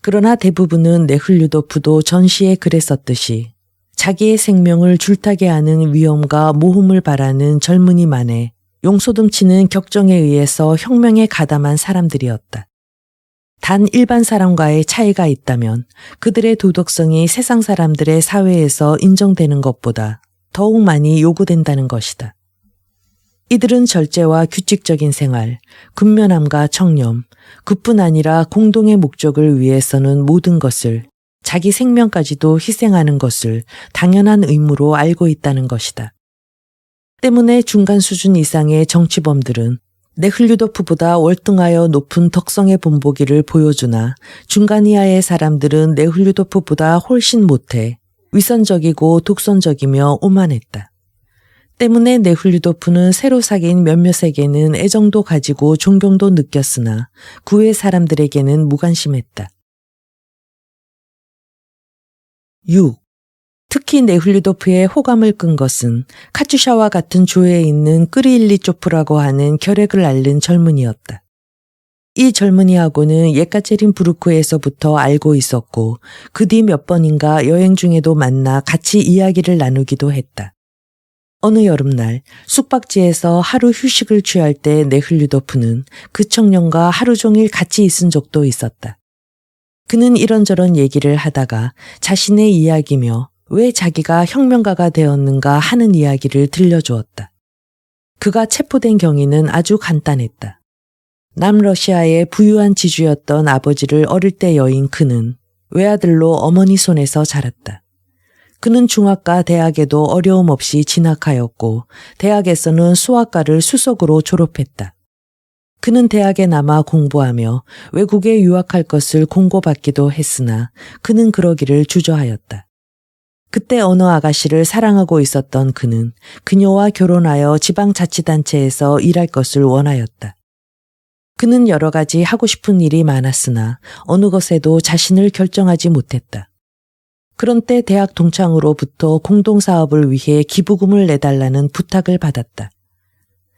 그러나 대부분은 네흘류도프도 전시에 글에 썼듯이 자기의 생명을 줄타게 하는 위험과 모험을 바라는 젊은이만의 용소듬치는 격정에 의해서 혁명에 가담한 사람들이었다. 단 일반 사람과의 차이가 있다면 그들의 도덕성이 세상 사람들의 사회에서 인정되는 것보다 더욱 많이 요구된다는 것이다. 이들은 절제와 규칙적인 생활, 근면함과 청렴, 그뿐 아니라 공동의 목적을 위해서는 모든 것을, 자기 생명까지도 희생하는 것을 당연한 의무로 알고 있다는 것이다. 때문에 중간 수준 이상의 정치범들은 네흘류도프보다 월등하여 높은 덕성의 본보기를 보여주나 중간 이하의 사람들은 네흘류도프보다 훨씬 못해 위선적이고 독선적이며 오만했다. 때문에 네훌류도프는 새로 사귄 몇몇에게는 애정도 가지고 존경도 느꼈으나 그 외 사람들에게는 무관심했다. 6. 특히 네훌류도프의 호감을 끈 것은 카츄샤와 같은 조에 있는 끄리일리초프라고 하는 결핵을 앓는 젊은이였다. 이 젊은이하고는 예카체린부르크에서부터 알고 있었고 그 뒤 몇 번인가 여행 중에도 만나 같이 이야기를 나누기도 했다. 어느 여름날 숙박지에서 하루 휴식을 취할 때 네흘류도프는 그 청년과 하루 종일 같이 있은 적도 있었다. 그는 이런저런 얘기를 하다가 자신의 이야기며 왜 자기가 혁명가가 되었는가 하는 이야기를 들려주었다. 그가 체포된 경위는 아주 간단했다. 남러시아의 부유한 지주였던 아버지를 어릴 때 여인 그는 외아들로 어머니 손에서 자랐다. 그는 중학과 대학에도 어려움 없이 진학하였고 대학에서는 수학과를 수석으로 졸업했다. 그는 대학에 남아 공부하며 외국에 유학할 것을 공고받기도 했으나 그는 그러기를 주저하였다. 그때 어느 아가씨를 사랑하고 있었던 그는 그녀와 결혼하여 지방자치단체에서 일할 것을 원하였다. 그는 여러 가지 하고 싶은 일이 많았으나 어느 것에도 자신을 결정하지 못했다. 그런 때 대학 동창으로부터 공동사업을 위해 기부금을 내달라는 부탁을 받았다.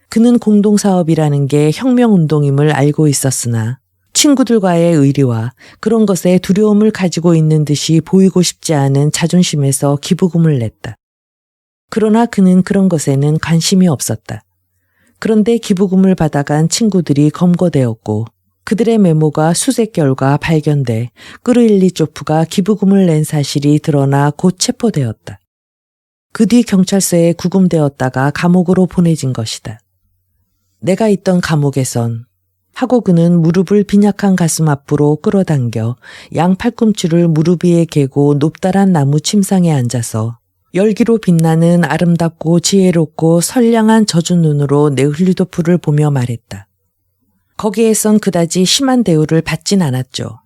그는 공동사업이라는 게 혁명운동임을 알고 있었으나 친구들과의 의리와 그런 것에 두려움을 가지고 있는 듯이 보이고 싶지 않은 자존심에서 기부금을 냈다. 그러나 그는 그런 것에는 관심이 없었다. 그런데 기부금을 받아간 친구들이 검거되었고 그들의 메모가 수색 결과 발견돼 끄르일리초프가 기부금을 낸 사실이 드러나 곧 체포되었다. 그 뒤 경찰서에 구금되었다가 감옥으로 보내진 것이다. 내가 있던 감옥에선 하고 그는 무릎을 빈약한 가슴 앞으로 끌어당겨 양 팔꿈치를 무릎 위에 개고 높다란 나무 침상에 앉아서 열기로 빛나는 아름답고 지혜롭고 선량한 젖은 눈으로 네흘류도프를 보며 말했다. 거기에선 그다지 심한 대우를 받진 않았죠.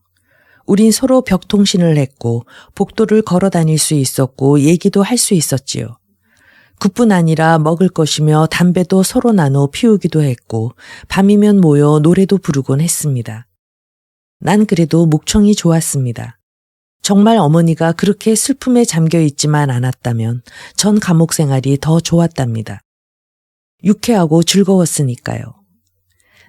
우린 서로 벽통신을 했고 복도를 걸어 다닐 수 있었고 얘기도 할 수 있었지요. 그뿐 아니라 먹을 것이며 담배도 서로 나눠 피우기도 했고 밤이면 모여 노래도 부르곤 했습니다. 난 그래도 목청이 좋았습니다. 정말 어머니가 그렇게 슬픔에 잠겨 있지만 않았다면 전 감옥 생활이 더 좋았답니다. 유쾌하고 즐거웠으니까요.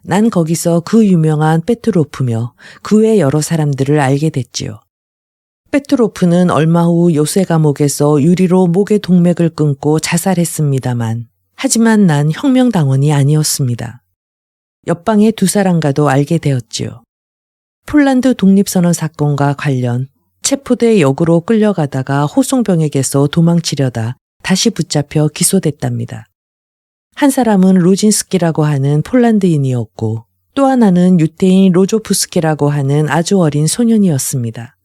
난 거기서 그 유명한 페트로프며 그 외 여러 사람들을 알게 됐지요. 페트로프는 얼마 후 요새 감옥에서 유리로 목의 동맥을 끊고 자살했습니다만 하지만 난 혁명당원이 아니었습니다. 옆방의 두 사람과도 알게 되었지요. 폴란드 독립선언 사건과 관련 체포돼 역으로 끌려가다가 호송병에게서 도망치려다 다시 붙잡혀 기소됐답니다. 한 사람은 로진스키라고 하는 폴란드인이었고 또 하나는 유태인 로조프스키라고 하는 아주 어린 소년이었습니다.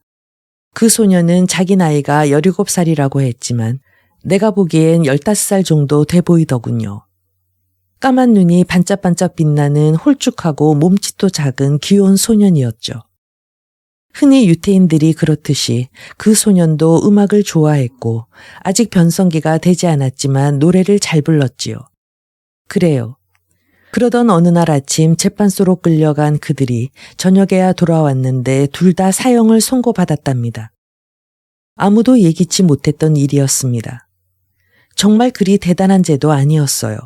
그 소년은 자기 나이가 17살이라고 했지만 내가 보기엔 15살 정도 돼 보이더군요. 까만 눈이 반짝반짝 빛나는 홀쭉하고 몸짓도 작은 귀여운 소년이었죠. 흔히 유태인들이 그렇듯이 그 소년도 음악을 좋아했고 아직 변성기가 되지 않았지만 노래를 잘 불렀지요. 그래요. 그러던 어느 날 아침 재판소로 끌려간 그들이 저녁에야 돌아왔는데 둘 다 사형을 선고받았답니다. 아무도 예기치 못했던 일이었습니다. 정말 그리 대단한 죄도 아니었어요.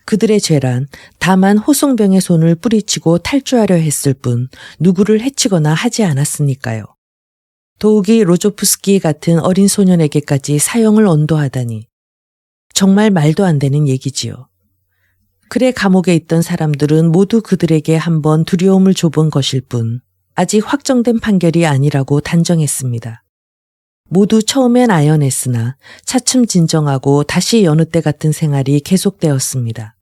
그들의 죄란 다만 호송병의 손을 뿌리치고 탈주하려 했을 뿐 누구를 해치거나 하지 않았으니까요. 더욱이 로조프스키 같은 어린 소년에게까지 사형을 언도하다니 정말 말도 안 되는 얘기지요. 그래 감옥에 있던 사람들은 모두 그들에게 한번 두려움을 줘본 것일 뿐 아직 확정된 판결이 아니라고 단정했습니다. 모두 처음엔 아연했으나 차츰 진정하고 다시 여느 때 같은 생활이 계속되었습니다.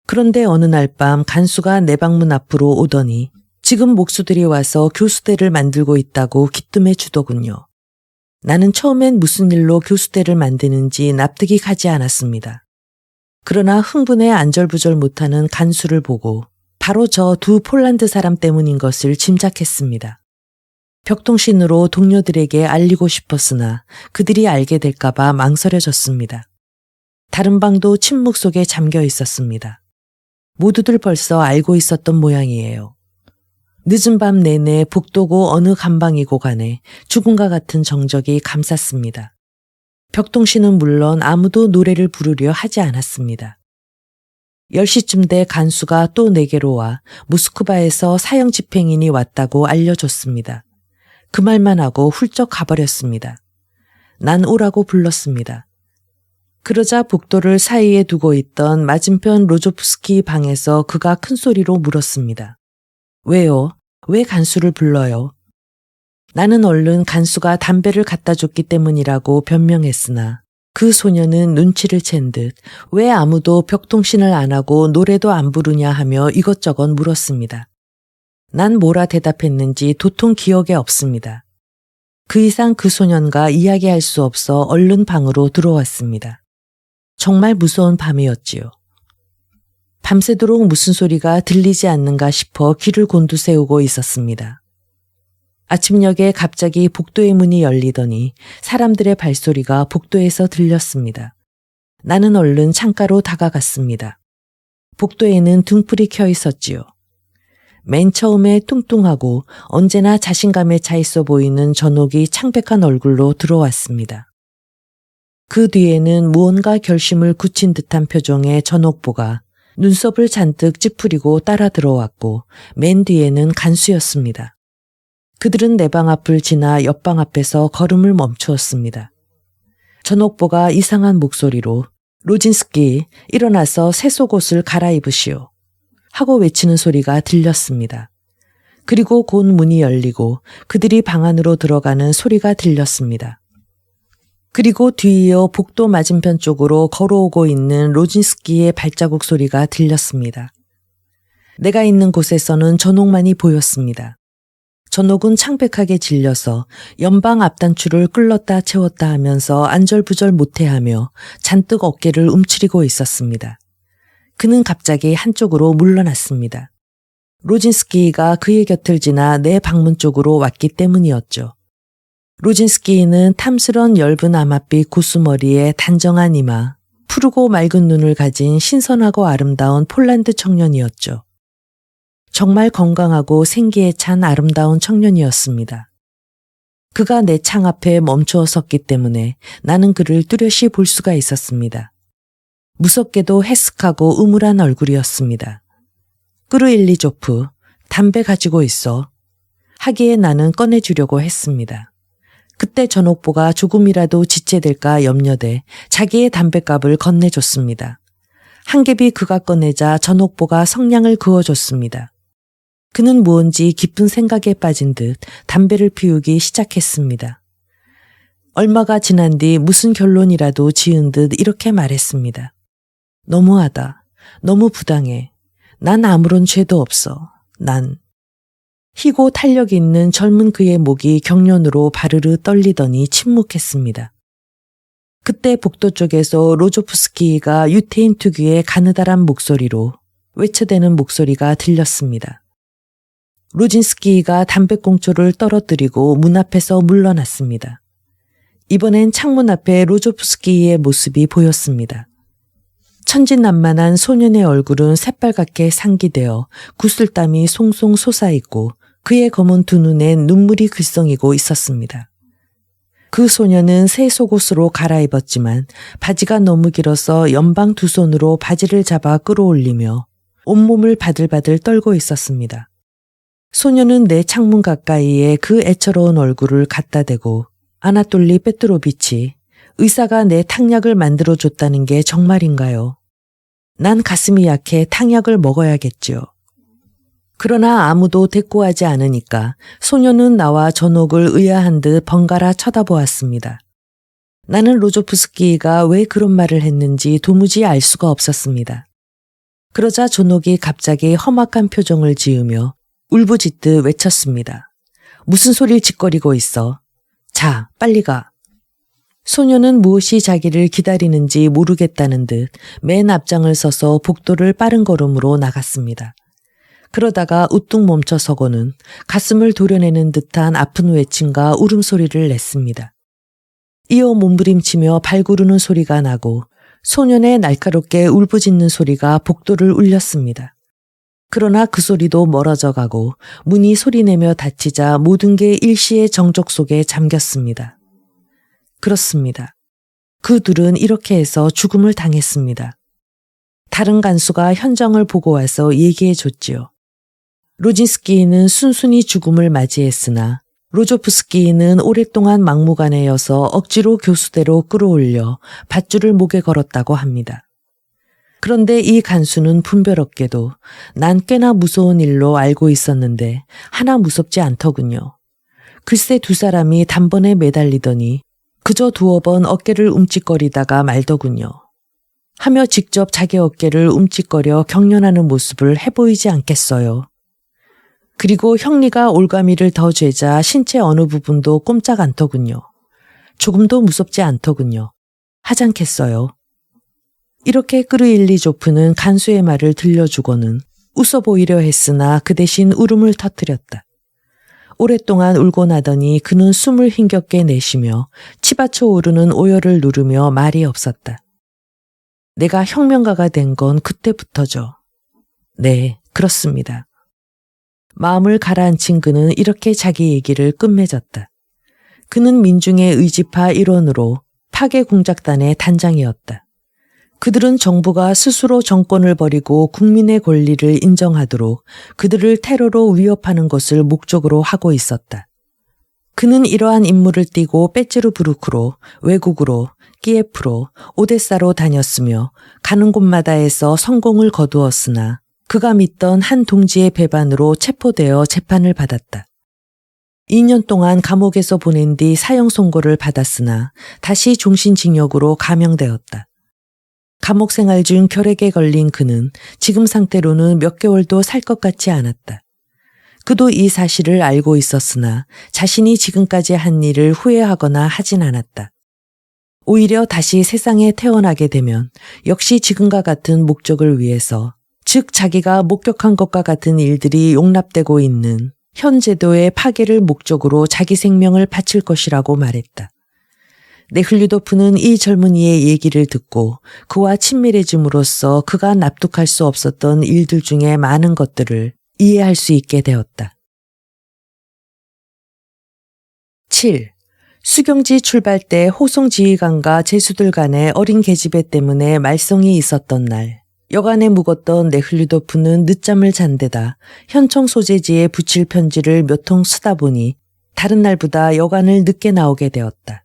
그런데 어느 날 밤 간수가 내 방문 앞으로 오더니 지금 목수들이 와서 교수대를 만들고 있다고 기뜸해 주더군요. 나는 처음엔 무슨 일로 교수대를 만드는지 납득이 가지 않았습니다. 그러나 흥분해 안절부절 못하는 간수를 보고 바로 저 두 폴란드 사람 때문인 것을 짐작했습니다. 벽통신으로 동료들에게 알리고 싶었으나 그들이 알게 될까봐 망설여졌습니다. 다른 방도 침묵 속에 잠겨 있었습니다. 모두들 벌써 알고 있었던 모양이에요. 늦은 밤 내내 북도고 어느 감방이고 간에 죽음과 같은 정적이 감쌌습니다. 벽통신은 물론 아무도 노래를 부르려 하지 않았습니다. 10시쯤 돼 간수가 또 내게로 와 모스크바에서 사형 집행인이 왔다고 알려줬습니다. 그 말만 하고 훌쩍 가버렸습니다. 난 오라고 불렀습니다. 그러자 복도를 사이에 두고 있던 맞은편 로조프스키 방에서 그가 큰 소리로 물었습니다. 왜요? 왜 간수를 불러요? 나는 얼른 간수가 담배를 갖다 줬기 때문이라고 변명했으나 그 소녀는 눈치를 챈 듯 왜 아무도 벽통신을 안 하고 노래도 안 부르냐 하며 이것저것 물었습니다. 난 뭐라 대답했는지 도통 기억에 없습니다. 그 이상 그 소년과 이야기할 수 없어 얼른 방으로 들어왔습니다. 정말 무서운 밤이었지요. 밤새도록 무슨 소리가 들리지 않는가 싶어 귀를 곤두세우고 있었습니다. 아침녘에 갑자기 복도의 문이 열리더니 사람들의 발소리가 복도에서 들렸습니다. 나는 얼른 창가로 다가갔습니다. 복도에는 등불이 켜 있었지요. 맨 처음에 뚱뚱하고 언제나 자신감에 차 있어 보이는 전옥이 창백한 얼굴로 들어왔습니다. 그 뒤에는 무언가 결심을 굳힌 듯한 표정의 전옥보가 눈썹을 잔뜩 찌푸리고 따라 들어왔고 맨 뒤에는 간수였습니다. 그들은 내 방 앞을 지나 옆방 앞에서 걸음을 멈추었습니다. 전옥보가 이상한 목소리로 로진스키, 일어나서 새 속옷을 갈아입으시오 하고 외치는 소리가 들렸습니다. 그리고 곧 문이 열리고 그들이 방 안으로 들어가는 소리가 들렸습니다. 그리고 뒤이어 복도 맞은편 쪽으로 걸어오고 있는 로진스키의 발자국 소리가 들렸습니다. 내가 있는 곳에서는 전옥만이 보였습니다. 전옥은 창백하게 질려서 연방 앞단추를 끌렀다 채웠다 하면서 안절부절 못해하며 잔뜩 어깨를 움츠리고 있었습니다. 그는 갑자기 한쪽으로 물러났습니다. 로진스키가 그의 곁을 지나 내 방문 쪽으로 왔기 때문이었죠. 로진스키는 탐스런 엷은 아마빛 고수머리에 단정한 이마, 푸르고 맑은 눈을 가진 신선하고 아름다운 폴란드 청년이었죠. 정말 건강하고 생기에 찬 아름다운 청년이었습니다. 그가 내 창 앞에 멈추어 섰기 때문에 나는 그를 뚜렷이 볼 수가 있었습니다. 무섭게도 해쓱하고 음울한 얼굴이었습니다. 끄르일리조프, 담배 가지고 있어. 하기에 나는 꺼내주려고 했습니다. 그때 전옥보가 조금이라도 지체될까 염려돼 자기의 담뱃갑을 건네줬습니다. 한 갭이 그가 꺼내자 전옥보가 성냥을 그어줬습니다. 그는 무언지 깊은 생각에 빠진 듯 담배를 피우기 시작했습니다. 얼마가 지난 뒤 무슨 결론이라도 지은 듯 이렇게 말했습니다. 너무하다. 너무 부당해. 난 아무런 죄도 없어. 난. 희고 탄력 있는 젊은 그의 목이 경련으로 바르르 떨리더니 침묵했습니다. 그때 복도 쪽에서 로조프스키가 유태인 특유의 가느다란 목소리로 외쳐대는 목소리가 들렸습니다. 로진스키가 담배꽁초를 떨어뜨리고 문 앞에서 물러났습니다. 이번엔 창문 앞에 로조프스키의 모습이 보였습니다. 천진난만한 소년의 얼굴은 새빨갛게 상기되어 구슬땀이 송송 솟아있고 그의 검은 두 눈엔 눈물이 글썽이고 있었습니다. 그 소년은 새 속옷으로 갈아입었지만 바지가 너무 길어서 연방 두 손으로 바지를 잡아 끌어올리며 온몸을 바들바들 떨고 있었습니다. 소년은 내 창문 가까이에 그 애처로운 얼굴을 갖다 대고 아나톨리 페트로비치, 의사가 내 탕약을 만들어줬다는 게 정말인가요? 난 가슴이 약해 탕약을 먹어야겠지요. 그러나 아무도 대꾸하지 않으니까 소녀는 나와 전옥을 의아한 듯 번갈아 쳐다보았습니다. 나는 로조프스키가 왜 그런 말을 했는지 도무지 알 수가 없었습니다. 그러자 전옥이 갑자기 험악한 표정을 지으며 울부짖듯 외쳤습니다. 무슨 소리를 짓거리고 있어? 자, 빨리 가. 소녀는 무엇이 자기를 기다리는지 모르겠다는 듯 맨 앞장을 서서 복도를 빠른 걸음으로 나갔습니다. 그러다가 우뚝 멈춰서고는 가슴을 도려내는 듯한 아픈 외침과 울음소리를 냈습니다. 이어 몸부림치며 발구르는 소리가 나고 소년의 날카롭게 울부짖는 소리가 복도를 울렸습니다. 그러나 그 소리도 멀어져 가고 문이 소리내며 닫히자 모든 게 일시의 정적 속에 잠겼습니다. 그렇습니다. 그 둘은 이렇게 해서 죽음을 당했습니다. 다른 간수가 현장을 보고 와서 얘기해 줬지요. 로진스키는 순순히 죽음을 맞이했으나 로조프스키는 오랫동안 막무가내여서 억지로 교수대로 끌어올려 밧줄을 목에 걸었다고 합니다. 그런데 이 간수는 분별없게도 난 꽤나 무서운 일로 알고 있었는데 하나 무섭지 않더군요. 글쎄 두 사람이 단번에 매달리더니 그저 두어 번 어깨를 움찔거리다가 말더군요. 하며 직접 자기 어깨를 움찔거려 경련하는 모습을 해보이지 않겠어요. 그리고 형리가 올가미를 더 죄자 신체 어느 부분도 꼼짝 않더군요. 조금도 무섭지 않더군요. 하잖겠어요. 이렇게 끄르일리조프는 간수의 말을 들려주고는 웃어 보이려 했으나 그 대신 울음을 터뜨렸다. 오랫동안 울고 나더니 그는 숨을 힘겹게 내쉬며 치받쳐 오르는 오열을 누르며 말이 없었다. 내가 혁명가가 된 건 그때부터죠. 네, 그렇습니다. 마음을 가라앉힌 그는 이렇게 자기 얘기를 끝맺었다. 그는 민중의 의지파 일원으로 파괴공작단의 단장이었다. 그들은 정부가 스스로 정권을 버리고 국민의 권리를 인정하도록 그들을 테러로 위협하는 것을 목적으로 하고 있었다. 그는 이러한 임무를 띠고 빼츠르부르크로, 외국으로, 키예프로, 오데사로 다녔으며 가는 곳마다에서 성공을 거두었으나 그가 믿던 한 동지의 배반으로 체포되어 재판을 받았다. 2년 동안 감옥에서 보낸 뒤 사형 선고를 받았으나 다시 종신징역으로 감형되었다. 감옥 생활 중 결핵에 걸린 그는 지금 상태로는 몇 개월도 살 것 같지 않았다. 그도 이 사실을 알고 있었으나 자신이 지금까지 한 일을 후회하거나 하진 않았다. 오히려 다시 세상에 태어나게 되면 역시 지금과 같은 목적을 위해서, 즉 자기가 목격한 것과 같은 일들이 용납되고 있는 현 제도의 파괴를 목적으로 자기 생명을 바칠 것이라고 말했다. 네흘류도프는 이 젊은이의 얘기를 듣고 그와 친밀해짐으로써 그가 납득할 수 없었던 일들 중에 많은 것들을 이해할 수 있게 되었다. 7. 수경지 출발 때 호송 지휘관과 제수들 간의 어린 계집애 때문에 말썽이 있었던 날, 여간에 묵었던 네흘류도프는 늦잠을 잔 데다 현청 소재지에 붙일 편지를 몇 통 쓰다 보니 다른 날보다 여간을 늦게 나오게 되었다.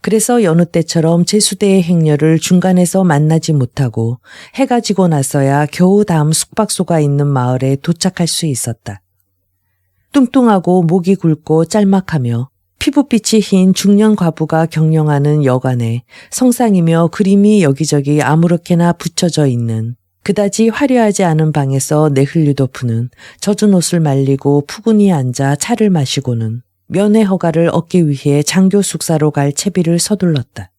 그래서 여느 때처럼 제수대의 행렬을 중간에서 만나지 못하고 해가 지고 나서야 겨우 다음 숙박소가 있는 마을에 도착할 수 있었다. 뚱뚱하고 목이 굵고 짤막하며 피부빛이 흰 중년 과부가 경영하는 여관에 성상이며 그림이 여기저기 아무렇게나 붙여져 있는 그다지 화려하지 않은 방에서 네흘류도프는 젖은 옷을 말리고 푸근히 앉아 차를 마시고는 면회 허가를 얻기 위해 장교 숙사로 갈 채비를 서둘렀다.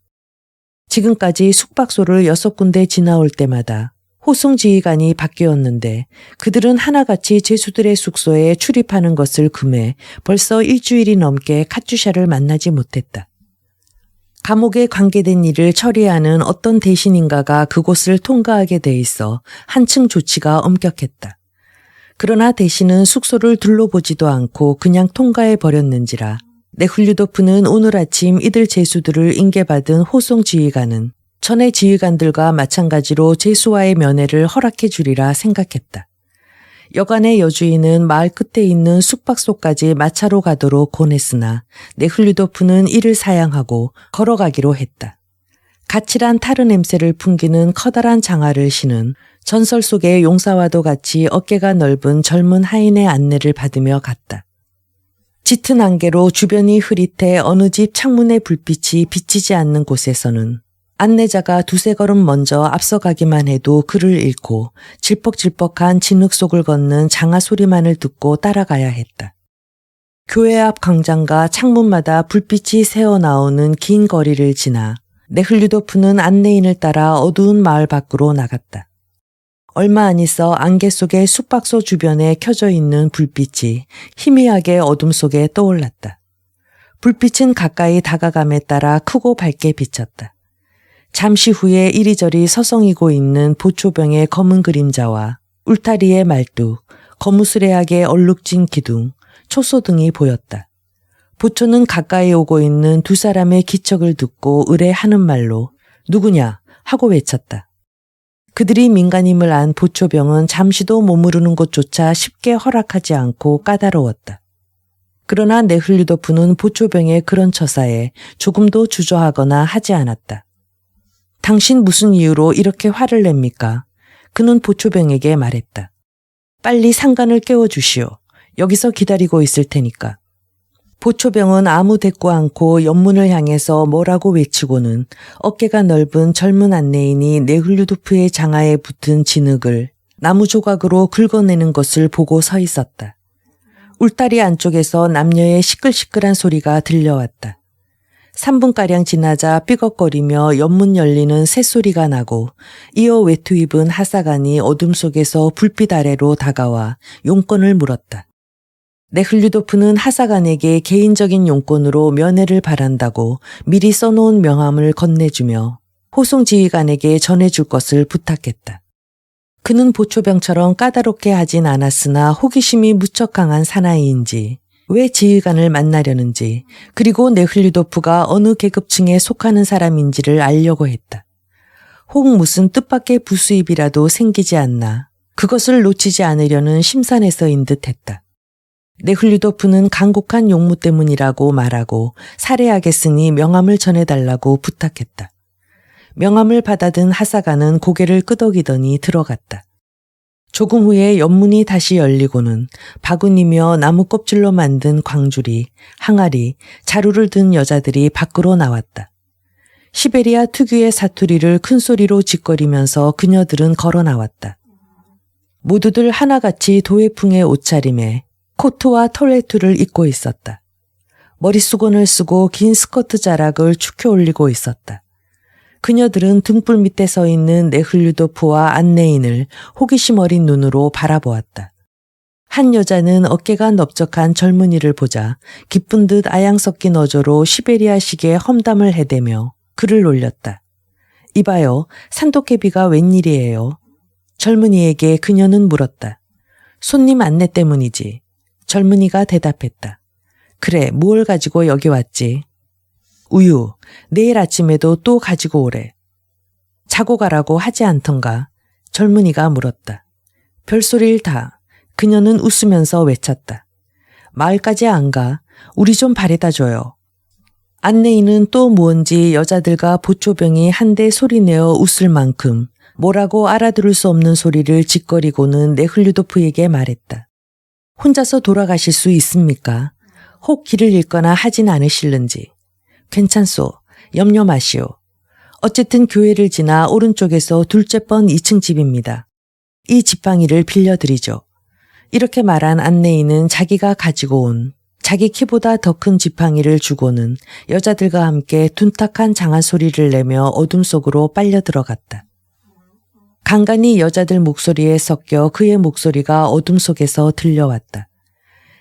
지금까지 숙박소를 6군데 지나올 때마다 호송 지휘관이 바뀌었는데 그들은 하나같이 제수들의 숙소에 출입하는 것을 금해 벌써 일주일이 넘게 카투샤를 만나지 못했다. 감옥에 관계된 일을 처리하는 어떤 대신인가가 그곳을 통과하게 돼 있어 한층 조치가 엄격했다. 그러나 대신은 숙소를 둘러보지도 않고 그냥 통과해 버렸는지라 네흘류도프는 오늘 아침 이들 제수들을 인계받은 호송 지휘관은 전의 지휘관들과 마찬가지로 제수와의 면회를 허락해 주리라 생각했다. 여간의 여주인은 마을 끝에 있는 숙박소까지 마차로 가도록 권했으나 네흘류도프는 이를 사양하고 걸어가기로 했다. 가칠한 타르 냄새를 풍기는 커다란 장화를 신은 전설 속의 용사와도 같이 어깨가 넓은 젊은 하인의 안내를 받으며 갔다. 짙은 안개로 주변이 흐릿해 어느 집 창문의 불빛이 비치지 않는 곳에서는 안내자가 두세 걸음 먼저 앞서가기만 해도 글을 잃고 질퍽질퍽한 진흙 속을 걷는 장화 소리만을 듣고 따라가야 했다. 교회 앞 광장과 창문마다 불빛이 새어나오는 긴 거리를 지나 네흘류도프는 안내인을 따라 어두운 마을 밖으로 나갔다. 얼마 안 있어 안개 속의 숙박소 주변에 켜져 있는 불빛이 희미하게 어둠 속에 떠올랐다. 불빛은 가까이 다가감에 따라 크고 밝게 비쳤다. 잠시 후에 이리저리 서성이고 있는 보초병의 검은 그림자와 울타리의 말뚝, 거무스레하게 얼룩진 기둥, 초소등이 보였다. 보초는 가까이 오고 있는 두 사람의 기척을 듣고 의뢰하는 말로 "누구냐?" 하고 외쳤다. 그들이 민간임을 안 보초병은 잠시도 머무르는 곳조차 쉽게 허락하지 않고 까다로웠다. 그러나 네흘류도프는 보초병의 그런 처사에 조금도 주저하거나 하지 않았다. "당신 무슨 이유로 이렇게 화를 냅니까?" 그는 보초병에게 말했다. "빨리 상관을 깨워주시오. 여기서 기다리고 있을 테니까." 보초병은 아무 대꾸 않고 연문을 향해서 뭐라고 외치고는 어깨가 넓은 젊은 안내인이 네흘류도프의 장화에 붙은 진흙을 나무 조각으로 긁어내는 것을 보고 서 있었다. 울타리 안쪽에서 남녀의 시끌시끌한 소리가 들려왔다. 3분가량 지나자 삐걱거리며 연문 열리는 새소리가 나고 이어 외투 입은 하사관이 어둠 속에서 불빛 아래로 다가와 용건을 물었다. 네흘류도프는 하사관에게 개인적인 용건으로 면회를 바란다고 미리 써놓은 명함을 건네주며 호송지휘관에게 전해줄 것을 부탁했다. 그는 보초병처럼 까다롭게 하진 않았으나 호기심이 무척 강한 사나이인지 왜 지휘관을 만나려는지 그리고 네흘류도프가 어느 계급층에 속하는 사람인지를 알려고 했다. 혹 무슨 뜻밖의 부수입이라도 생기지 않나 그것을 놓치지 않으려는 심산에서인 듯했다. 네흘류도프는 간곡한 용무 때문이라고 말하고 살해하겠으니 명함을 전해달라고 부탁했다. 명함을 받아든 하사관은 고개를 끄덕이더니 들어갔다. 조금 후에 연문이 다시 열리고는 바구니며 나무 껍질로 만든 광주리, 항아리, 자루를 든 여자들이 밖으로 나왔다. 시베리아 특유의 사투리를 큰 소리로 짓거리면서 그녀들은 걸어 나왔다. 모두들 하나같이 도회풍의 옷차림에 코트와 털레투를 입고 있었다. 머릿수건을 쓰고 긴 스커트 자락을 축혀 올리고 있었다. 그녀들은 등불 밑에 서 있는 네흘류도프와 안내인을 호기심 어린 눈으로 바라보았다. 한 여자는 어깨가 넓적한 젊은이를 보자 기쁜 듯 아양 섞인 어조로 시베리아식의 험담을 해대며 글을 올렸다. "이봐요, 산도깨비가 웬일이에요?" 젊은이에게 그녀는 물었다. "손님 안내 때문이지." 젊은이가 대답했다. "그래, 무얼 가지고 여기 왔지?" "우유, 내일 아침에도 또 가지고 오래." "자고 가라고 하지 않던가?" 젊은이가 물었다. "별소리를 다." 그녀는 웃으면서 외쳤다. "마을까지 안 가. 우리 좀 바래다 줘요." 안내인은 또 무언지 여자들과 보초병이 한데 소리내어 웃을 만큼 뭐라고 알아들을 수 없는 소리를 짓거리고는 네흘류도프에게 말했다. "혼자서 돌아가실 수 있습니까? 혹 길을 잃거나 하진 않으실는지." "괜찮소. 염려 마시오. 어쨌든 교회를 지나 오른쪽에서 둘째 번 2층 집입니다. 이 지팡이를 빌려드리죠." 이렇게 말한 안내인은 자기가 가지고 온 자기 키보다 더 큰 지팡이를 주고는 여자들과 함께 둔탁한 장화 소리를 내며 어둠 속으로 빨려 들어갔다. 간간히 여자들 목소리에 섞여 그의 목소리가 어둠 속에서 들려왔다.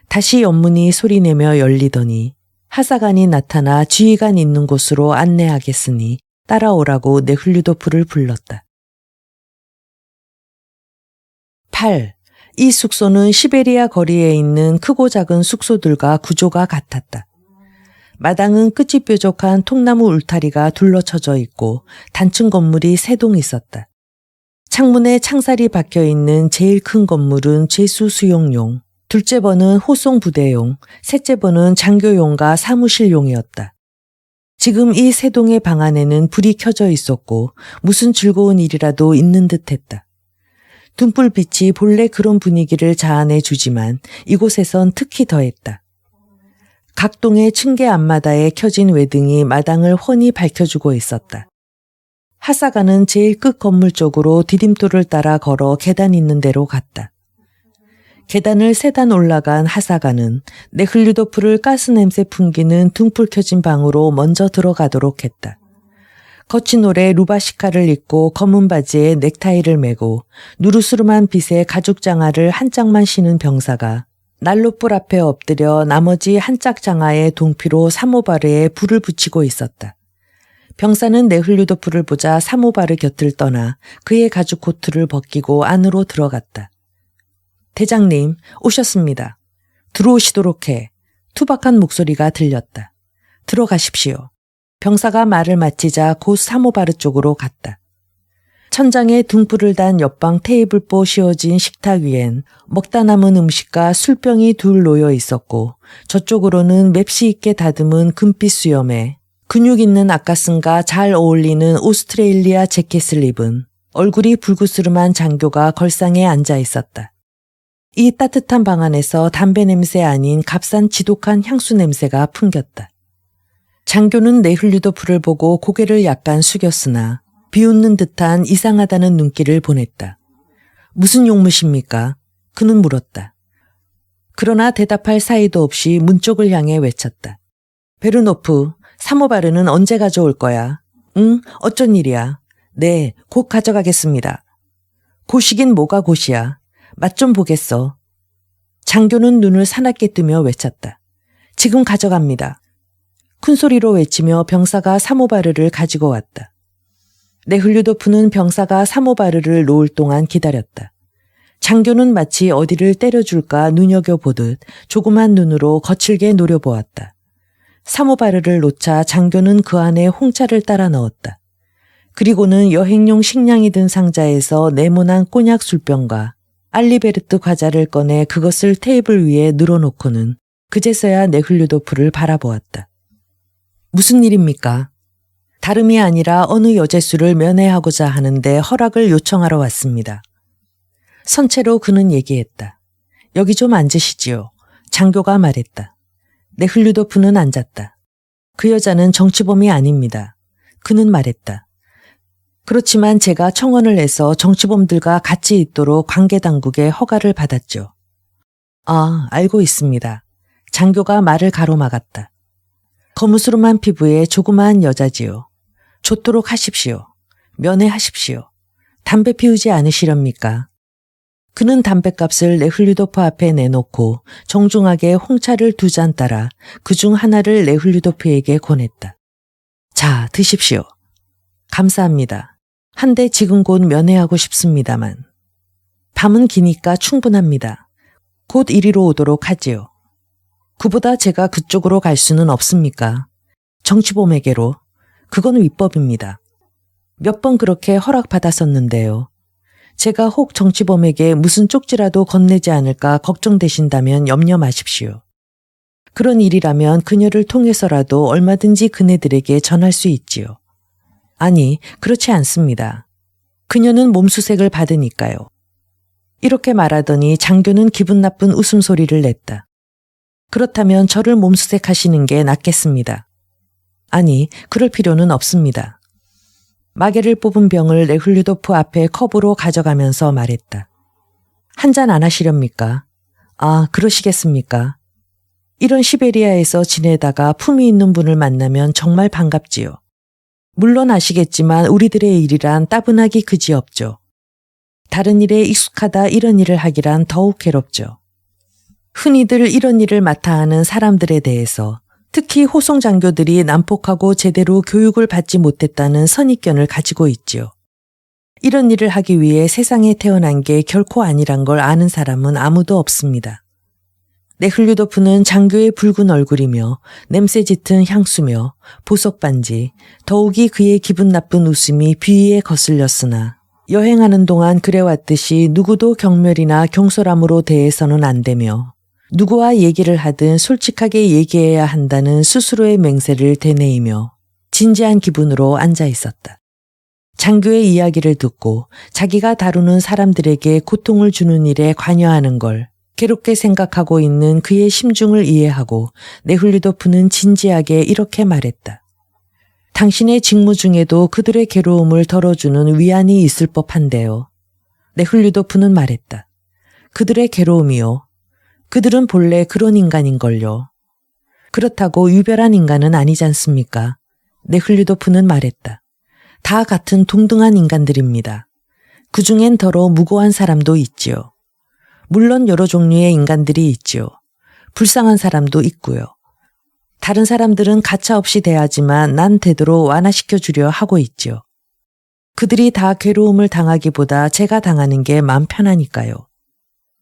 다시 연문이 소리내며 열리더니 하사관이 나타나 지휘관 있는 곳으로 안내하겠으니 따라오라고 네흘류도프를 불렀다. 8. 이 숙소는 시베리아 거리에 있는 크고 작은 숙소들과 구조가 같았다. 마당은 끝이 뾰족한 통나무 울타리가 둘러쳐져 있고 단층 건물이 3동 있었다. 창문에 창살이 박혀있는 제일 큰 건물은 죄수 수용용, 둘째 번은 호송 부대용, 셋째 번은 장교용과 사무실용이었다. 지금 이 3동의 방 안에는 불이 켜져 있었고 무슨 즐거운 일이라도 있는 듯했다. 등불빛이 본래 그런 분위기를 자아내 주지만 이곳에선 특히 더했다. 각 동의 층계 앞마다에 켜진 외등이 마당을 훤히 밝혀주고 있었다. 하사가는 제일 끝 건물 쪽으로 디딤돌을 따라 걸어 계단 있는 데로 갔다. 계단을 3단 올라간 하사가는 네흘류도프를 가스 냄새 풍기는 등불 켜진 방으로 먼저 들어가도록 했다. 거친 옷에 루바시카를 입고 검은 바지에 넥타이를 메고 누르스름한 빛에 가죽 장화를 한 짝만 신은 병사가 난로불 앞에 엎드려 나머지 한 짝 장화에 동피로 사모바르에 불을 붙이고 있었다. 병사는 네흘류도프를 보자 사모바르 곁을 떠나 그의 가죽 코트를 벗기고 안으로 들어갔다. 대장님, 오셨습니다. 들어오시도록 해. 투박한 목소리가 들렸다. 들어가십시오. 병사가 말을 마치자 곧 사모바르 쪽으로 갔다. 천장에 등불을 단 옆방 테이블보 씌워진 식탁 위엔 먹다 남은 음식과 술병이 둘 놓여 있었고 저쪽으로는 맵시 있게 다듬은 금빛 수염에 근육 있는 아까슨과 잘 어울리는 오스트레일리아 재킷을 입은 얼굴이 불구스름한 장교가 걸상에 앉아 있었다. 이 따뜻한 방 안에서 담배 냄새 아닌 값싼 지독한 향수 냄새가 풍겼다. 장교는 네흘류도프를 보고 고개를 약간 숙였으나 비웃는 듯한 이상하다는 눈길을 보냈다. 무슨 용무십니까? 그는 물었다. 그러나 대답할 사이도 없이 문 쪽을 향해 외쳤다. 베르노프, 사모바르는 언제 가져올 거야? 응? 어쩐 일이야? 네, 곧 가져가겠습니다. 고시긴 뭐가 고시야? 맛 좀 보겠어. 장교는 눈을 사납게 뜨며 외쳤다. 지금 가져갑니다. 큰 소리로 외치며 병사가 사모바르를 가지고 왔다. 네흘류도프는 병사가 사모바르를 놓을 동안 기다렸다. 장교는 마치 어디를 때려줄까 눈여겨보듯 조그만 눈으로 거칠게 노려보았다. 사모바르를 놓자 장교는 그 안에 홍차를 따라 넣었다. 그리고는 여행용 식량이 든 상자에서 네모난 꼬냑 술병과 알리베르트 과자를 꺼내 그것을 테이블 위에 늘어놓고는 그제서야 네흘류도프를 바라보았다. 무슨 일입니까? 다름이 아니라 어느 여제수를 면회하고자 하는데 허락을 요청하러 왔습니다. 선체로 그는 얘기했다. 여기 좀 앉으시지요. 장교가 말했다. 네흘류도프는 앉았다. 그 여자는 정치범이 아닙니다. 그는 말했다. 그렇지만 제가 청원을 해서 정치범들과 같이 있도록 관계당국의 허가를 받았죠. 아, 알고 있습니다. 장교가 말을 가로막았다. 거무스름한 피부에 조그마한 여자지요. 좋도록 하십시오. 면회하십시오. 담배 피우지 않으시렵니까? 그는 담뱃값을 네흘류도프 앞에 내놓고 정중하게 홍차를 2잔 따라 그중 하나를 네흘류도프에게 권했다. 자, 드십시오. 감사합니다. 한데 지금 곧 면회하고 싶습니다만. 밤은 기니까 충분합니다. 곧 이리로 오도록 하지요. 그보다 제가 그쪽으로 갈 수는 없습니까? 정치범에게로. 그건 위법입니다. 몇 번 그렇게 허락받았었는데요. 제가 혹 정치범에게 무슨 쪽지라도 건네지 않을까 걱정되신다면 염려 마십시오. 그런 일이라면 그녀를 통해서라도 얼마든지 그네들에게 전할 수 있지요. 아니, 그렇지 않습니다. 그녀는 몸수색을 받으니까요. 이렇게 말하더니 장교는 기분 나쁜 웃음소리를 냈다. 그렇다면 저를 몸수색하시는 게 낫겠습니다. 아니, 그럴 필요는 없습니다. 마개를 뽑은 병을 네흘류도프 앞에 컵으로 가져가면서 말했다. 한잔 안 하시렵니까? 아, 그러시겠습니까? 이런 시베리아에서 지내다가 품이 있는 분을 만나면 정말 반갑지요. 물론 아시겠지만 우리들의 일이란 따분하기 그지없죠. 다른 일에 익숙하다 이런 일을 하기란 더욱 괴롭죠. 흔히들 이런 일을 맡아 하는 사람들에 대해서 특히 호송 장교들이 난폭하고 제대로 교육을 받지 못했다는 선입견을 가지고 있지요. 이런 일을 하기 위해 세상에 태어난 게 결코 아니란 걸 아는 사람은 아무도 없습니다. 네흘류도프는 장교의 붉은 얼굴이며 냄새 짙은 향수며 보석 반지, 더욱이 그의 기분 나쁜 웃음이 비위에 거슬렸으나 여행하는 동안 그래왔듯이 누구도 경멸이나 경솔함으로 대해서는 안 되며 누구와 얘기를 하든 솔직하게 얘기해야 한다는 스스로의 맹세를 되뇌이며 진지한 기분으로 앉아 있었다. 장교의 이야기를 듣고 자기가 다루는 사람들에게 고통을 주는 일에 관여하는 걸 괴롭게 생각하고 있는 그의 심중을 이해하고 네훌리도프는 진지하게 이렇게 말했다. 당신의 직무 중에도 그들의 괴로움을 덜어주는 위안이 있을 법한데요. 네훌리도프는 말했다. 그들의 괴로움이요. 그들은 본래 그런 인간인걸요. 그렇다고 유별한 인간은 아니지 않습니까? 네훌리도프는 말했다. 다 같은 동등한 인간들입니다. 그중엔 더러 무고한 사람도 있지요. 물론 여러 종류의 인간들이 있지요. 불쌍한 사람도 있고요. 다른 사람들은 가차없이 대하지만 난 되도록 완화시켜 주려 하고 있지요. 그들이 다 괴로움을 당하기보다 제가 당하는 게 마음 편하니까요.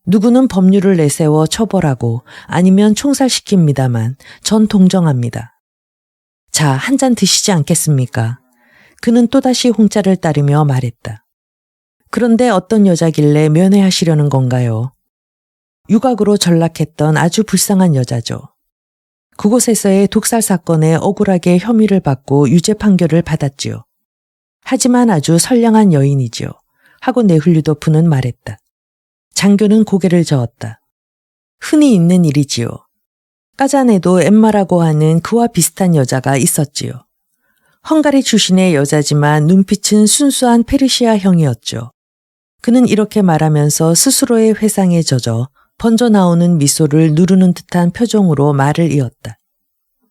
누구는 법률을 내세워 처벌하고 아니면 총살시킵니다만 전 동정합니다. 자, 한 잔 드시지 않겠습니까? 그는 또다시 홍차를 따르며 말했다. 그런데 어떤 여자길래 면회하시려는 건가요? 유곽으로 전락했던 아주 불쌍한 여자죠. 그곳에서의 독살 사건에 억울하게 혐의를 받고 유죄 판결을 받았지요. 하지만 아주 선량한 여인이지요. 하고 네훌리도프는 말했다. 장교는 고개를 저었다. 흔히 있는 일이지요. 까잔에도 엠마라고 하는 그와 비슷한 여자가 있었지요. 헝가리 출신의 여자지만 눈빛은 순수한 페르시아형이었죠. 그는 이렇게 말하면서 스스로의 회상에 젖어 번져 나오는 미소를 누르는 듯한 표정으로 말을 이었다.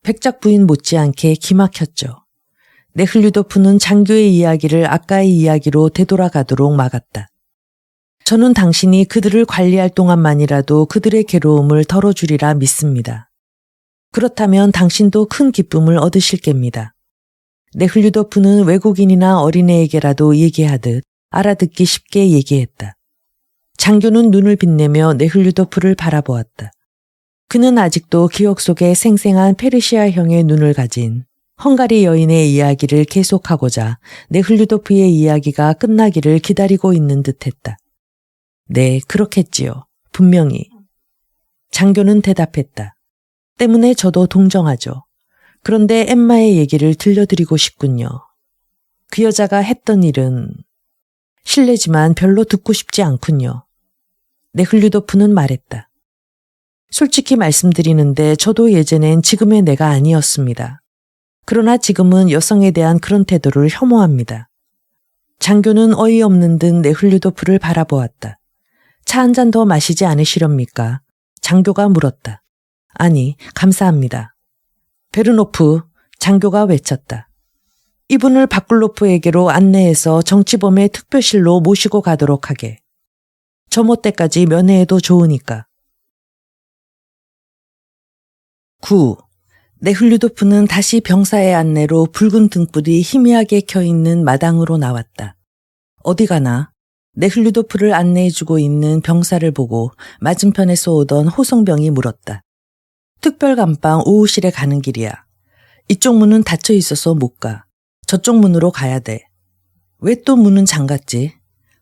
백작 부인 못지않게 기막혔죠. 네훌리도프는 장교의 이야기를 아까의 이야기로 되돌아가도록 막았다. 저는 당신이 그들을 관리할 동안만이라도 그들의 괴로움을 덜어주리라 믿습니다. 그렇다면 당신도 큰 기쁨을 얻으실 겁니다. 네훌리도프는 외국인이나 어린애에게라도 얘기하듯 알아듣기 쉽게 얘기했다. 장교는 눈을 빛내며 네훌리도프를 바라보았다. 그는 아직도 기억 속에 생생한 페르시아형의 눈을 가진 헝가리 여인의 이야기를 계속하고자 네훌리도프의 이야기가 끝나기를 기다리고 있는 듯했다. 네, 그렇겠지요. 분명히. 장교는 대답했다. 때문에 저도 동정하죠. 그런데 엠마의 얘기를 들려드리고 싶군요. 그 여자가 했던 일은 실례지만 별로 듣고 싶지 않군요. 네훌리도프는 말했다. 솔직히 말씀드리는데 저도 예전엔 지금의 내가 아니었습니다. 그러나 지금은 여성에 대한 그런 태도를 혐오합니다. 장교는 어이없는 듯 네훌리도프를 바라보았다. 차 한 잔 더 마시지 않으시렵니까? 장교가 물었다. 아니, 감사합니다. 베르노프, 장교가 외쳤다. 이분을 바클로프에게로 안내해서 정치범의 특별실로 모시고 가도록 하게. 저 뭐 때까지 면회해도 좋으니까. 9. 네훌리도프는 다시 병사의 안내로 붉은 등불이 희미하게 켜있는 마당으로 나왔다. 어디 가나? 네훌리도프를 안내해주고 있는 병사를 보고 맞은편에서 오던 호성병이 물었다. 특별감방 5호실에 가는 길이야. 이쪽 문은 닫혀 있어서 못 가. 저쪽 문으로 가야 돼. 왜 또 문은 잠갔지?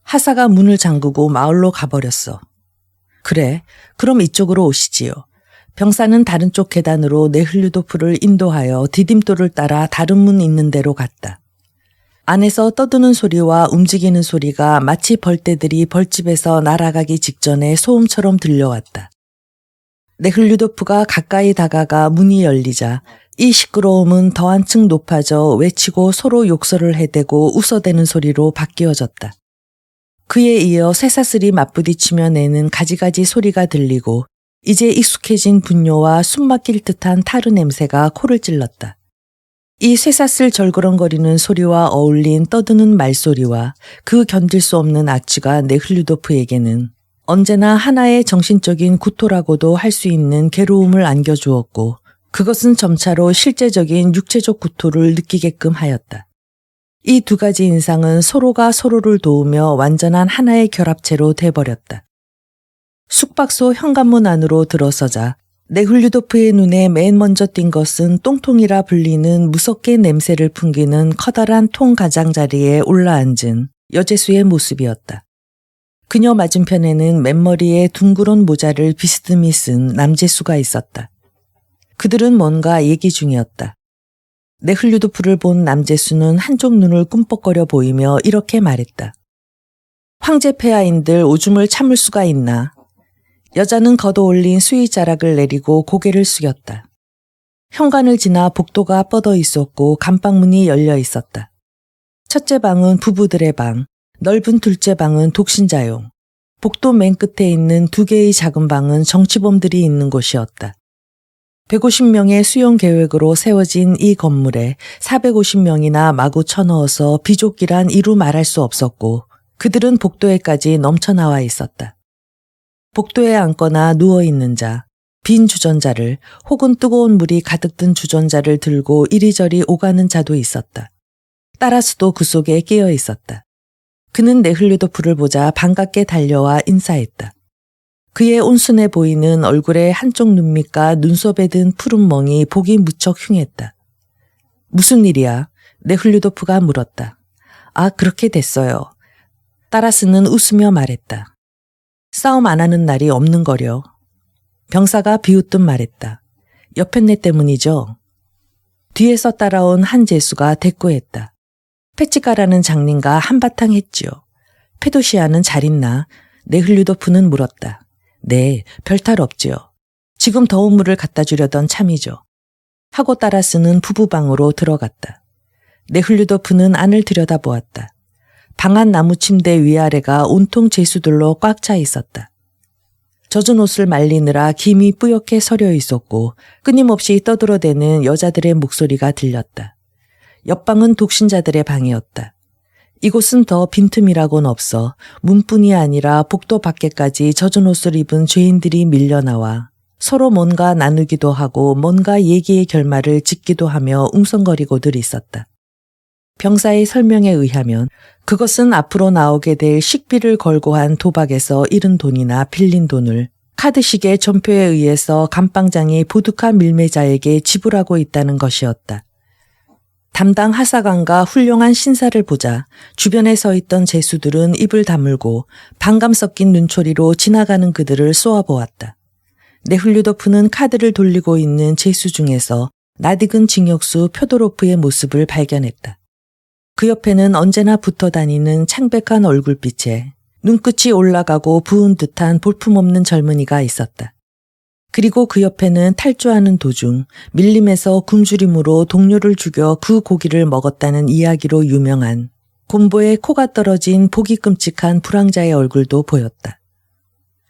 하사가 문을 잠그고 마을로 가버렸어. 그래, 그럼 이쪽으로 오시지요. 병사는 다른 쪽 계단으로 네훌리도프를 인도하여 디딤돌을 따라 다른 문 있는 데로 갔다. 안에서 떠드는 소리와 움직이는 소리가 마치 벌떼들이 벌집에서 날아가기 직전에 소음처럼 들려왔다. 네훌리도프가 가까이 다가가 문이 열리자 이 시끄러움은 더 한층 높아져 외치고 서로 욕설을 해대고 웃어대는 소리로 바뀌어졌다. 그에 이어 쇠사슬이 맞부딪히며 내는 가지가지 소리가 들리고 이제 익숙해진 분뇨와 숨막힐 듯한 타르 냄새가 코를 찔렀다. 이 쇠사슬 절그렁거리는 소리와 어울린 떠드는 말소리와 그 견딜 수 없는 악취가 네훌리도프에게는 언제나 하나의 정신적인 구토라고도 할 수 있는 괴로움을 안겨주었고 그것은 점차로 실제적인 육체적 구토를 느끼게끔 하였다. 이 두 가지 인상은 서로가 서로를 도우며 완전한 하나의 결합체로 돼버렸다. 숙박소 현관문 안으로 들어서자 네훌리도프의 눈에 맨 먼저 띈 것은 똥통이라 불리는 무섭게 냄새를 풍기는 커다란 통 가장자리에 올라앉은 여제수의 모습이었다. 그녀 맞은편에는 맨머리에 둥그런 모자를 비스듬히 쓴 남제수가 있었다. 그들은 뭔가 얘기 중이었다. 네흘류도프를 본 남제수는 한쪽 눈을 꿈뻑거려 보이며 이렇게 말했다. 황제 폐하인들 오줌을 참을 수가 있나. 여자는 걷어올린 수의자락을 내리고 고개를 숙였다. 현관을 지나 복도가 뻗어 있었고 감방문이 열려 있었다. 첫째 방은 부부들의 방, 넓은 둘째 방은 독신자용, 복도 맨 끝에 있는 2개의 작은 방은 정치범들이 있는 곳이었다. 150명의 수용 계획으로 세워진 이 건물에 450명이나 마구 쳐넣어서 비좁기란 이루 말할 수 없었고 그들은 복도에까지 넘쳐나와 있었다. 복도에 앉거나 누워있는 자, 빈 주전자를 혹은 뜨거운 물이 가득 든 주전자를 들고 이리저리 오가는 자도 있었다. 따라스도 그 속에 끼어 있었다. 그는 네흘류도프를 보자 반갑게 달려와 인사했다. 그의 온순해 보이는 얼굴에 한쪽 눈밑과 눈썹에 든 푸른 멍이 보기 무척 흉했다. 무슨 일이야? 네흘류도프가 물었다. 아, 그렇게 됐어요. 따라스는 웃으며 말했다. 싸움 안 하는 날이 없는 거려. 병사가 비웃듯 말했다. 여편네 때문이죠. 뒤에서 따라온 한 제수가 대꾸했다. 페치카라는 장님과 한바탕 했지요. 페도시아는 잘 있나? 네흘류도프는 물었다. 네, 별탈 없지요. 지금 더운 물을 갖다 주려던 참이죠. 하고 따라스는 부부방으로 들어갔다. 네흘류도프는 안을 들여다보았다. 방 안 나무 침대 위아래가 온통 제수들로 꽉 차 있었다. 젖은 옷을 말리느라 김이 뿌옇게 서려 있었고 끊임없이 떠들어대는 여자들의 목소리가 들렸다. 옆방은 독신자들의 방이었다. 이곳은 더 빈틈이라고는 없어 문뿐이 아니라 복도 밖에까지 젖은 옷을 입은 죄인들이 밀려나와 서로 뭔가 나누기도 하고 뭔가 얘기의 결말을 짓기도 하며 웅성거리고들 있었다. 병사의 설명에 의하면 그것은 앞으로 나오게 될 식비를 걸고 한 도박에서 잃은 돈이나 빌린 돈을 카드식의 전표에 의해서 감방장이 보드카 밀매자에게 지불하고 있다는 것이었다. 담당 하사관과 훌륭한 신사를 보자 주변에 서 있던 제수들은 입을 다물고 반감 섞인 눈초리로 지나가는 그들을 쏘아보았다. 네흘류도프는 카드를 돌리고 있는 제수 중에서 낯익은 징역수 표도로프의 모습을 발견했다. 그 옆에는 언제나 붙어 다니는 창백한 얼굴빛에 눈끝이 올라가고 부은 듯한 볼품없는 젊은이가 있었다. 그리고 그 옆에는 탈주하는 도중 밀림에서 굶주림으로 동료를 죽여 그 고기를 먹었다는 이야기로 유명한 곰보에 코가 떨어진 보기 끔찍한 불황자의 얼굴도 보였다.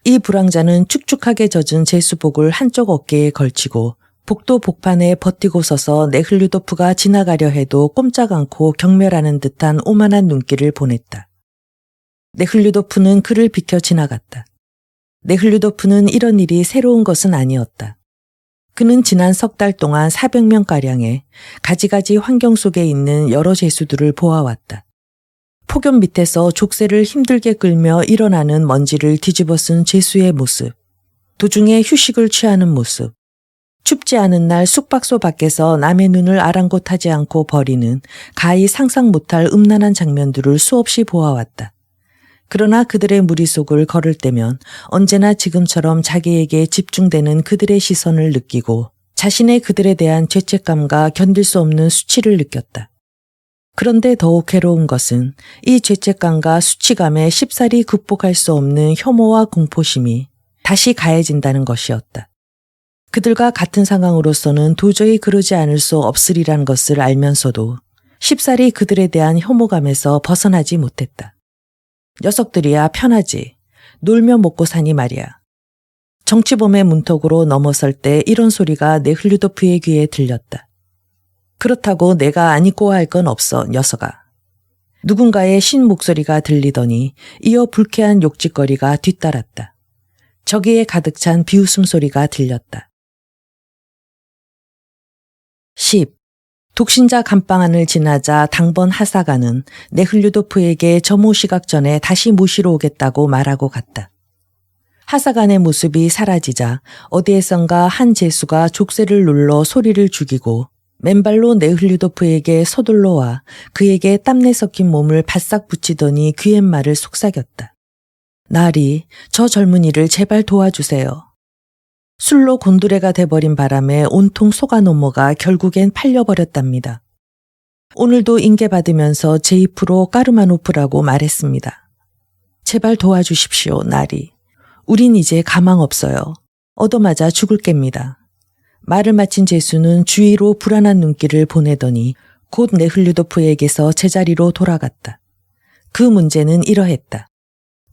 이 불황자는 축축하게 젖은 제수복을 한쪽 어깨에 걸치고 복도 복판에 버티고 서서 네흘류도프가 지나가려 해도 꼼짝 않고 경멸하는 듯한 오만한 눈길을 보냈다. 네흘류도프는 그를 비켜 지나갔다. 네흘류도프는 이런 일이 새로운 것은 아니었다. 그는 지난 석 달 동안 400명가량의 가지가지 환경 속에 있는 여러 제수들을 보아왔다. 폭염 밑에서 족쇄를 힘들게 끌며 일어나는 먼지를 뒤집어 쓴 제수의 모습, 도중에 휴식을 취하는 모습, 춥지 않은 날 숙박소 밖에서 남의 눈을 아랑곳하지 않고 버리는 가히 상상 못할 음란한 장면들을 수없이 보아왔다. 그러나 그들의 무리속을 걸을 때면 언제나 지금처럼 자기에게 집중되는 그들의 시선을 느끼고 자신의 그들에 대한 죄책감과 견딜 수 없는 수치를 느꼈다. 그런데 더욱 괴로운 것은 이 죄책감과 수치감에 쉽사리 극복할 수 없는 혐오와 공포심이 다시 가해진다는 것이었다. 그들과 같은 상황으로서는 도저히 그러지 않을 수 없으리란 것을 알면서도 쉽사리 그들에 대한 혐오감에서 벗어나지 못했다. 녀석들이야 편하지. 놀며 먹고 사니 말이야. 정치범의 문턱으로 넘어설 때 이런 소리가 네흘류도프의 귀에 들렸다. 그렇다고 내가 안 입고 할 건 없어, 녀석아. 누군가의 신 목소리가 들리더니 이어 불쾌한 욕짓거리가 뒤따랐다. 저기에 가득 찬 비웃음 소리가 들렸다. 10. 독신자 감방안을 지나자 당번 하사관은 네흘류도프에게 점호 시각 전에 다시 모시러 오겠다고 말하고 갔다. 하사관의 모습이 사라지자 어디에선가 한 제수가 족쇄를 눌러 소리를 죽이고 맨발로 네흘류도프에게 서둘러 와 그에게 땀내 섞인 몸을 바싹 붙이더니 귀갯말을 속삭였다. 나리, 저 젊은이를 제발 도와주세요. 술로 곤두레가 돼버린 바람에 온통 속아 넘어가 결국엔 팔려버렸답니다. 오늘도 인계받으면서 제 입으로 까르마노프라고 말했습니다. 제발 도와주십시오, 나리. 우린 이제 가망 없어요. 얻어맞아 죽을 깹니다. 말을 마친 제수는 주위로 불안한 눈길을 보내더니 곧 네흘류도프에게서 제자리로 돌아갔다. 그 문제는 이러했다.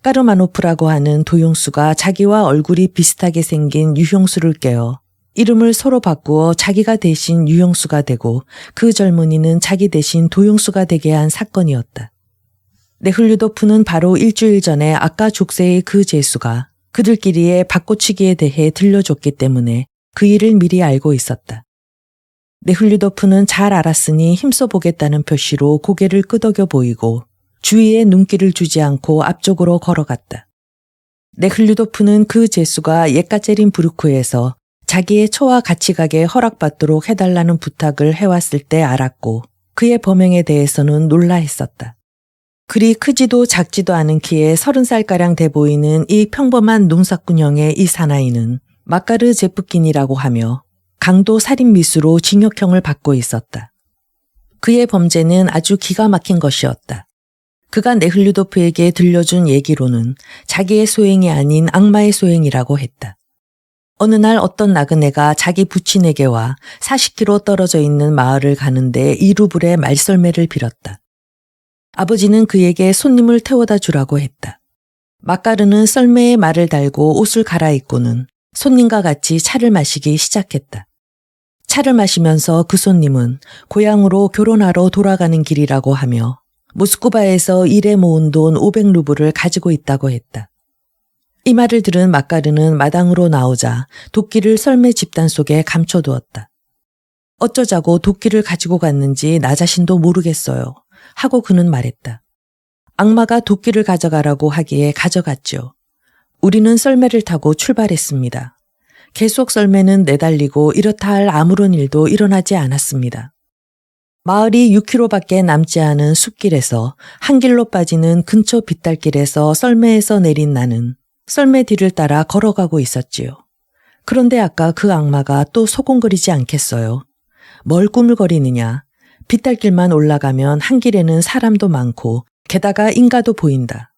까르마노프라고 하는 도용수가 자기와 얼굴이 비슷하게 생긴 유형수를 꿰어 이름을 서로 바꾸어 자기가 대신 유형수가 되고 그 젊은이는 자기 대신 도용수가 되게 한 사건이었다. 네흘류도프는 바로 일주일 전에 아까 족쇄의 그 제수가 그들끼리의 바꿔치기에 대해 들려줬기 때문에 그 일을 미리 알고 있었다. 네흘류도프는 잘 알았으니 힘써보겠다는 표시로 고개를 끄덕여 보이고 주위에 눈길을 주지 않고 앞쪽으로 걸어갔다. 네흘류도프는 그 제수가 예까체린부르크에서 자기의 처와 같이 가게 허락받도록 해달라는 부탁을 해왔을 때 알았고 그의 범행에 대해서는 놀라했었다. 그리 크지도 작지도 않은 키에 30살가량 돼 보이는 이 평범한 농사꾼형의 이 사나이는 마카르 제프킨이라고 하며 강도 살인미수로 징역형을 받고 있었다. 그의 범죄는 아주 기가 막힌 것이었다. 그가 네흘류도프에게 들려준 얘기로는 자기의 소행이 아닌 악마의 소행이라고 했다. 어느 날 어떤 나그네가 자기 부친에게와 40km 떨어져 있는 마을을 가는데 이루불에 말썰매를 빌었다. 아버지는 그에게 손님을 태워다 주라고 했다. 마카르는 썰매에 말을 달고 옷을 갈아입고는 손님과 같이 차를 마시기 시작했다. 차를 마시면서 그 손님은 고향으로 결혼하러 돌아가는 길이라고 하며 모스크바에서 일해 모은 돈 500루블을 가지고 있다고 했다. 이 말을 들은 마카르는 마당으로 나오자 도끼를 썰매 집단 속에 감춰두었다. 어쩌자고 도끼를 가지고 갔는지 나 자신도 모르겠어요. 하고 그는 말했다. 악마가 도끼를 가져가라고 하기에 가져갔죠. 우리는 썰매를 타고 출발했습니다. 계속 썰매는 내달리고 이렇다 할 아무런 일도 일어나지 않았습니다. 마을이 6km밖에 남지 않은 숲길에서 한 길로 빠지는 근처 빗달길에서 썰매에서 내린 나는 썰매 뒤를 따라 걸어가고 있었지요. 그런데 아까 그 악마가 또 소곤거리지 않겠어요? 뭘 꾸물거리느냐? 빗달길만 올라가면 한 길에는 사람도 많고 게다가 인가도 보인다.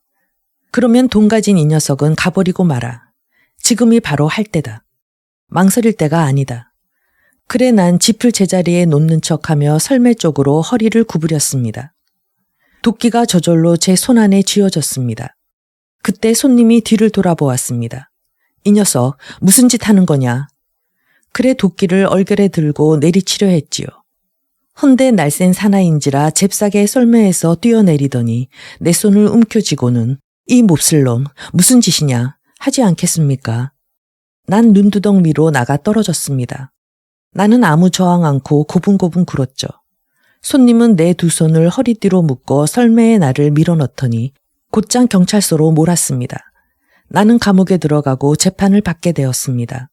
그러면 돈 가진 이 녀석은 가버리고 마라. 지금이 바로 할 때다. 망설일 때가 아니다. 그래 난 짚을 제자리에 놓는 척하며 썰매 쪽으로 허리를 구부렸습니다. 도끼가 저절로 제 손 안에 쥐어졌습니다. 그때 손님이 뒤를 돌아보았습니다. 이 녀석 무슨 짓 하는 거냐? 그래 도끼를 얼결에 들고 내리치려 했지요. 헌데 날쌘 사나이인지라 잽싸게 썰매에서 뛰어내리더니 내 손을 움켜쥐고는 이 몹쓸 놈 무슨 짓이냐 하지 않겠습니까? 난 눈두덩 위로 나가 떨어졌습니다. 나는 아무 저항 않고 고분고분 굴었죠. 손님은 내 두 손을 허리뒤로 묶어 썰매에 나를 밀어넣더니 곧장 경찰서로 몰았습니다. 나는 감옥에 들어가고 재판을 받게 되었습니다.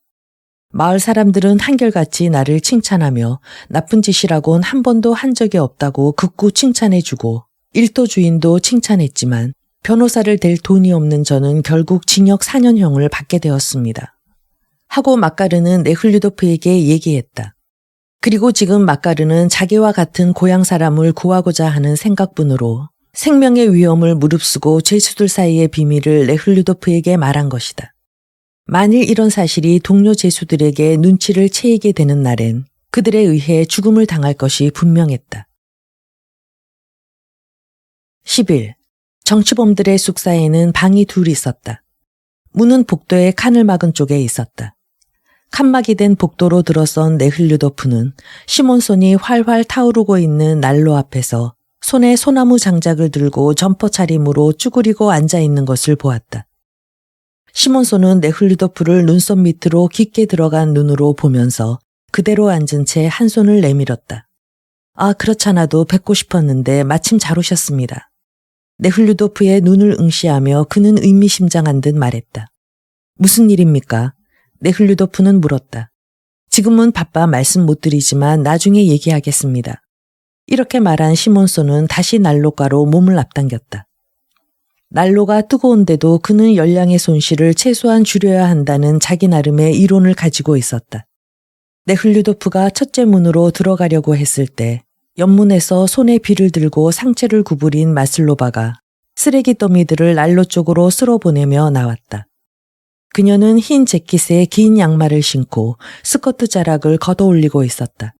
마을 사람들은 한결같이 나를 칭찬하며 나쁜 짓이라곤 한 번도 한 적이 없다고 극구 칭찬해주고 일도 주인도 칭찬했지만 변호사를 댈 돈이 없는 저는 결국 징역 4년형을 받게 되었습니다. 하고 마카르는 네흘류도프에게 얘기했다. 그리고 지금 마카르는 자기와 같은 고향 사람을 구하고자 하는 생각뿐으로 생명의 위험을 무릅쓰고 죄수들 사이의 비밀을 네흘류도프에게 말한 것이다. 만일 이런 사실이 동료 죄수들에게 눈치를 채이게 되는 날엔 그들에 의해 죽음을 당할 것이 분명했다. 10일, 정치범들의 숙사에는 방이 둘 있었다. 문은 복도의 칸을 막은 쪽에 있었다. 칸막이 된 복도로 들어선 네흘류도프는 시몬손이 활활 타오르고 있는 난로 앞에서 손에 소나무 장작을 들고 점퍼 차림으로 쭈그리고 앉아있는 것을 보았다. 시몬손은 네흘류도프를 눈썹 밑으로 깊게 들어간 눈으로 보면서 그대로 앉은 채 한 손을 내밀었다. 아, 그렇잖아도 뵙고 싶었는데 마침 잘 오셨습니다. 네흘류도프의 눈을 응시하며 그는 의미심장한 듯 말했다. 무슨 일입니까? 네흘류도프는 물었다. 지금은 바빠 말씀 못 드리지만 나중에 얘기하겠습니다. 이렇게 말한 시몬손은 다시 난로가로 몸을 앞당겼다. 난로가 뜨거운데도 그는 열량의 손실을 최소한 줄여야 한다는 자기 나름의 이론을 가지고 있었다. 네흘류도프가 첫째 문으로 들어가려고 했을 때 옆문에서 손에 비를 들고 상체를 구부린 마슬로바가 쓰레기 더미들을 난로 쪽으로 쓸어보내며 나왔다. 그녀는 흰 재킷에 긴 양말을 신고 스커트 자락을 걷어올리고 있었다.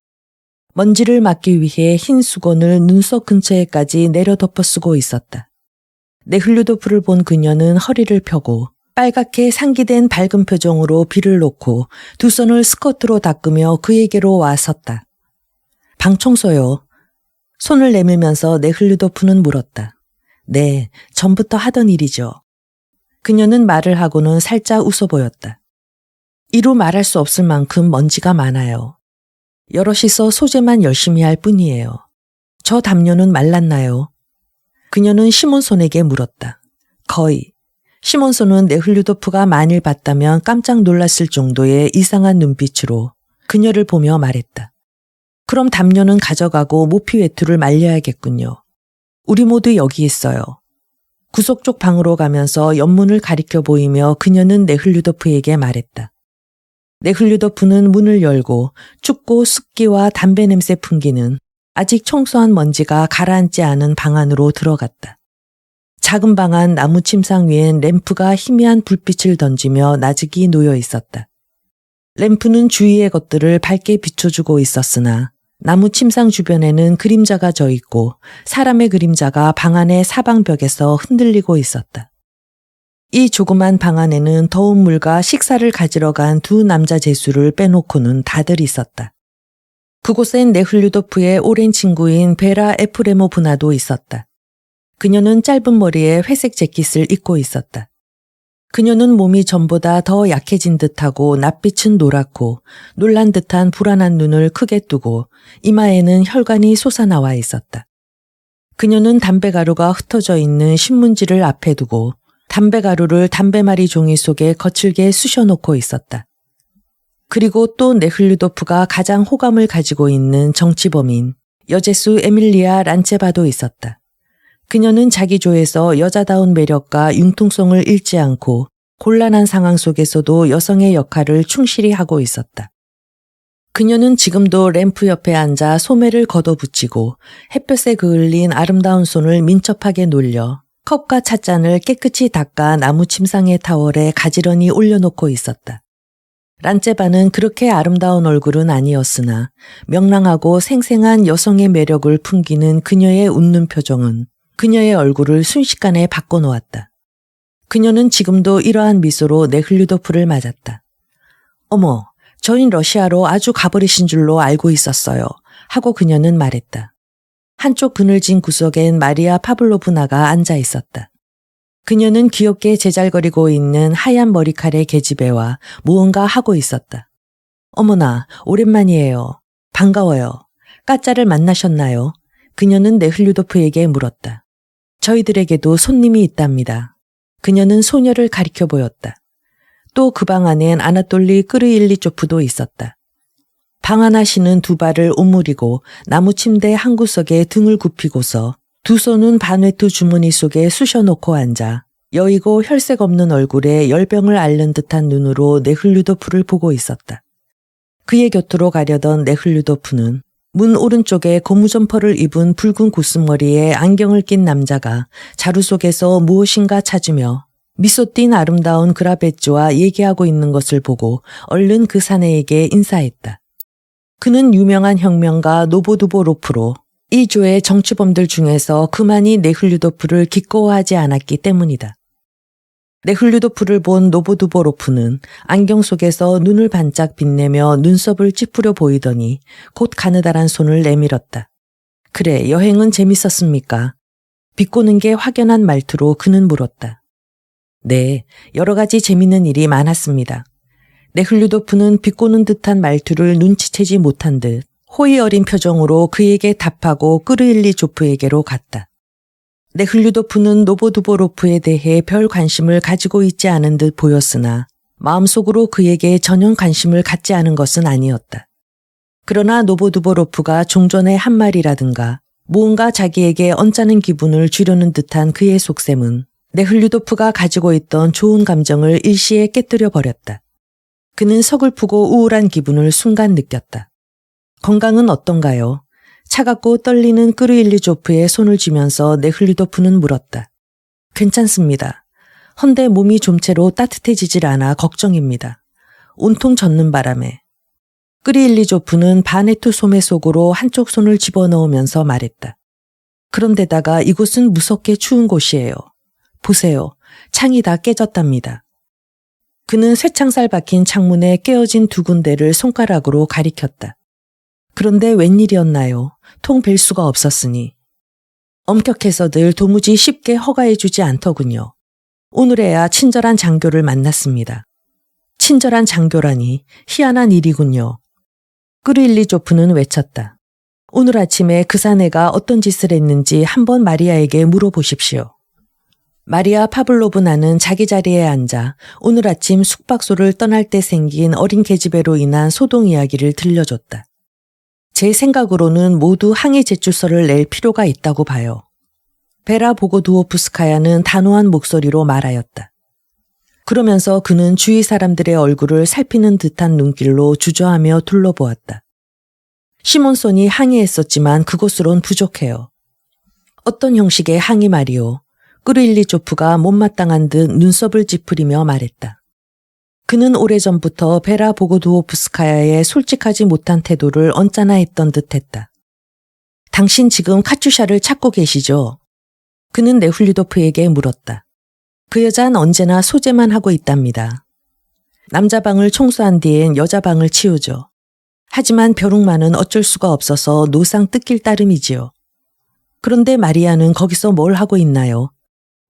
먼지를 막기 위해 흰 수건을 눈썹 근처에까지 내려 덮어 쓰고 있었다. 네흘류도프를 본 그녀는 허리를 펴고 빨갛게 상기된 밝은 표정으로 비를 놓고 두 손을 스커트로 닦으며 그에게로 와 섰다. 방 청소요. 손을 내밀면서 네흘류도프는 물었다. 네, 전부터 하던 일이죠. 그녀는 말을 하고는 살짝 웃어 보였다. 이루 말할 수 없을 만큼 먼지가 많아요. 여럿이서 소재만 열심히 할 뿐이에요. 저 담요는 말랐나요? 그녀는 시몬손에게 물었다. 거의. 시몬손은 네흘류도프가 만일 봤다면 깜짝 놀랐을 정도의 이상한 눈빛으로 그녀를 보며 말했다. 그럼 담요는 가져가고 모피 외투를 말려야겠군요. 우리 모두 여기 있어요. 구석 쪽 방으로 가면서 옆문을 가리켜 보이며 그녀는 네흘류도프에게 말했다. 네흘류도프는 문을 열고 춥고 습기와 담배 냄새 풍기는 아직 청소한 먼지가 가라앉지 않은 방 안으로 들어갔다. 작은 방 안 나무 침상 위엔 램프가 희미한 불빛을 던지며 나직이 놓여 있었다. 램프는 주위의 것들을 밝게 비춰주고 있었으나 나무 침상 주변에는 그림자가 져 있고 사람의 그림자가 방 안의 사방벽에서 흔들리고 있었다. 이 조그만 방 안에는 더운 물과 식사를 가지러 간 두 남자 제수를 빼놓고는 다들 있었다. 그곳엔 네흘류도프의 오랜 친구인 베라 에프레모브나도 있었다. 그녀는 짧은 머리에 회색 재킷을 입고 있었다. 그녀는 몸이 전보다 더 약해진 듯하고 낯빛은 노랗고 놀란 듯한 불안한 눈을 크게 뜨고 이마에는 혈관이 솟아나와 있었다. 그녀는 담배가루가 흩어져 있는 신문지를 앞에 두고 담배가루를 담배마리 종이 속에 거칠게 쑤셔놓고 있었다. 그리고 또 네흘류도프가 가장 호감을 가지고 있는 정치범인 여제수 에밀리아 란체바도 있었다. 그녀는 자기 조에서 여자다운 매력과 융통성을 잃지 않고 곤란한 상황 속에서도 여성의 역할을 충실히 하고 있었다. 그녀는 지금도 램프 옆에 앉아 소매를 걷어붙이고 햇볕에 그을린 아름다운 손을 민첩하게 놀려 컵과 찻잔을 깨끗이 닦아 나무 침상의 타월에 가지런히 올려놓고 있었다. 란체바는 그렇게 아름다운 얼굴은 아니었으나 명랑하고 생생한 여성의 매력을 풍기는 그녀의 웃는 표정은 그녀의 얼굴을 순식간에 바꿔놓았다. 그녀는 지금도 이러한 미소로 네흘류도프를 맞았다. 어머, 저흰 러시아로 아주 가버리신 줄로 알고 있었어요. 하고 그녀는 말했다. 한쪽 그늘진 구석엔 마리아 파블로브나가 앉아 있었다. 그녀는 귀엽게 제잘거리고 있는 하얀 머리칼의 계집애와 무언가 하고 있었다. 어머나, 오랜만이에요. 반가워요. 까짜를 만나셨나요? 그녀는 네흘류도프에게 물었다. 저희들에게도 손님이 있답니다. 그녀는 소녀를 가리켜 보였다. 또 그 방 안엔 아나톨리 끄르일리초프도 있었다. 방 하나씩은 두 발을 오므리고 나무 침대 한 구석에 등을 굽히고서 두 손은 반외투 주머니 속에 쑤셔놓고 앉아 여의고 혈색 없는 얼굴에 열병을 앓는 듯한 눈으로 네흘류도프를 보고 있었다. 그의 곁으로 가려던 네흘류도프는 문 오른쪽에 고무점퍼를 입은 붉은 고슴머리에 안경을 낀 남자가 자루 속에서 무엇인가 찾으며 미소 띤 아름다운 그라베츠와 얘기하고 있는 것을 보고 얼른 그 사내에게 인사했다. 그는 유명한 혁명가 노보두보로프로 이 조의 정치범들 중에서 그만이 네흘류도프를 기꺼워하지 않았기 때문이다. 네흘류도프를 본 노보두보로프는 안경 속에서 눈을 반짝 빛내며 눈썹을 찌푸려 보이더니 곧 가느다란 손을 내밀었다. 그래, 여행은 재밌었습니까? 비꼬는 게 확연한 말투로 그는 물었다. 네, 여러 가지 재밌는 일이 많았습니다. 네흘류도프는 비꼬는 듯한 말투를 눈치채지 못한 듯 호의 어린 표정으로 그에게 답하고 끄르일리초프에게로 갔다. 네흘류도프는 노보두보로프에 대해 별 관심을 가지고 있지 않은 듯 보였으나 마음속으로 그에게 전혀 관심을 갖지 않은 것은 아니었다. 그러나 노보두보로프가 종전의 한 말이라든가 무언가 자기에게 언짢은 기분을 주려는 듯한 그의 속셈은 네흘류도프가 가지고 있던 좋은 감정을 일시에 깨뜨려 버렸다. 그는 서글프고 우울한 기분을 순간 느꼈다. 건강은 어떤가요? 차갑고 떨리는 끄르일리조프의 손을 쥐면서 네흘류도프는 물었다. 괜찮습니다. 헌데 몸이 좀채로 따뜻해지질 않아 걱정입니다. 온통 젖는 바람에. 끄르일리조프는 바네트 소매 속으로 한쪽 손을 집어넣으면서 말했다. 그런데다가 이곳은 무섭게 추운 곳이에요. 보세요. 창이 다 깨졌답니다. 그는 쇠창살 박힌 창문에 깨어진 두 군데를 손가락으로 가리켰다. 그런데 웬일이었나요? 통 뵐 수가 없었으니. 엄격해서들 도무지 쉽게 허가해주지 않더군요. 오늘에야 친절한 장교를 만났습니다. 친절한 장교라니 희한한 일이군요. 끄르일리조프는 외쳤다. 오늘 아침에 그 사내가 어떤 짓을 했는지 한번 마리아에게 물어보십시오. 마리아 파블로브나는 자기 자리에 앉아 오늘 아침 숙박소를 떠날 때 생긴 어린 계집애로 인한 소동 이야기를 들려줬다. 제 생각으로는 모두 항의 제출서를 낼 필요가 있다고 봐요. 베라 보고두오프스카야는 단호한 목소리로 말하였다. 그러면서 그는 주위 사람들의 얼굴을 살피는 듯한 눈길로 주저하며 둘러보았다. 시몬손이 항의했었지만 그것으론 부족해요. 어떤 형식의 항의 말이오. 끄르일리조프가 못마땅한 듯 눈썹을 찌푸리며 말했다. 그는 오래전부터 베라 보고두오프스카야의 솔직하지 못한 태도를 언짢아 했던 듯했다. 당신 지금 카츄샤를 찾고 계시죠? 그는 네훌리도프에게 물었다. 그 여자는 언제나 소재만 하고 있답니다. 남자 방을 청소한 뒤엔 여자 방을 치우죠. 하지만 벼룩만은 어쩔 수가 없어서 노상 뜯길 따름이지요. 그런데 마리아는 거기서 뭘 하고 있나요?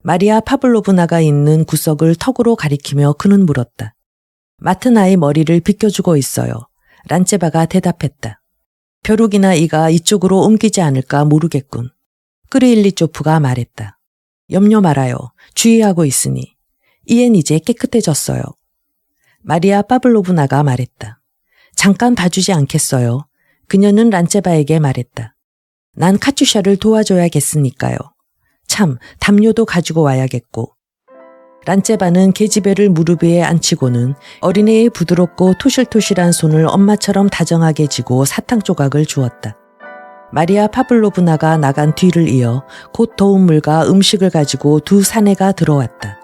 마리아 파블로브나가 있는 구석을 턱으로 가리키며 그는 물었다. 맡은 아이 머리를 빗겨주고 있어요. 란체바가 대답했다. 벼룩이나 이가 이쪽으로 옮기지 않을까 모르겠군. 끄르일리조프가 말했다. 염려 말아요. 주의하고 있으니. 이엔 이제 깨끗해졌어요. 마리아 파블로브나가 말했다. 잠깐 봐주지 않겠어요. 그녀는 란체바에게 말했다. 난 카츄샤를 도와줘야겠으니까요. 참, 담요도 가지고 와야겠고. 란체바는 계집애를 무릎 위에 앉히고는 어린애의 부드럽고 토실토실한 손을 엄마처럼 다정하게 쥐고 사탕 조각을 주었다. 마리아 파블로브나가 나간 뒤를 이어 곧 더운 물과 음식을 가지고 두 사내가 들어왔다.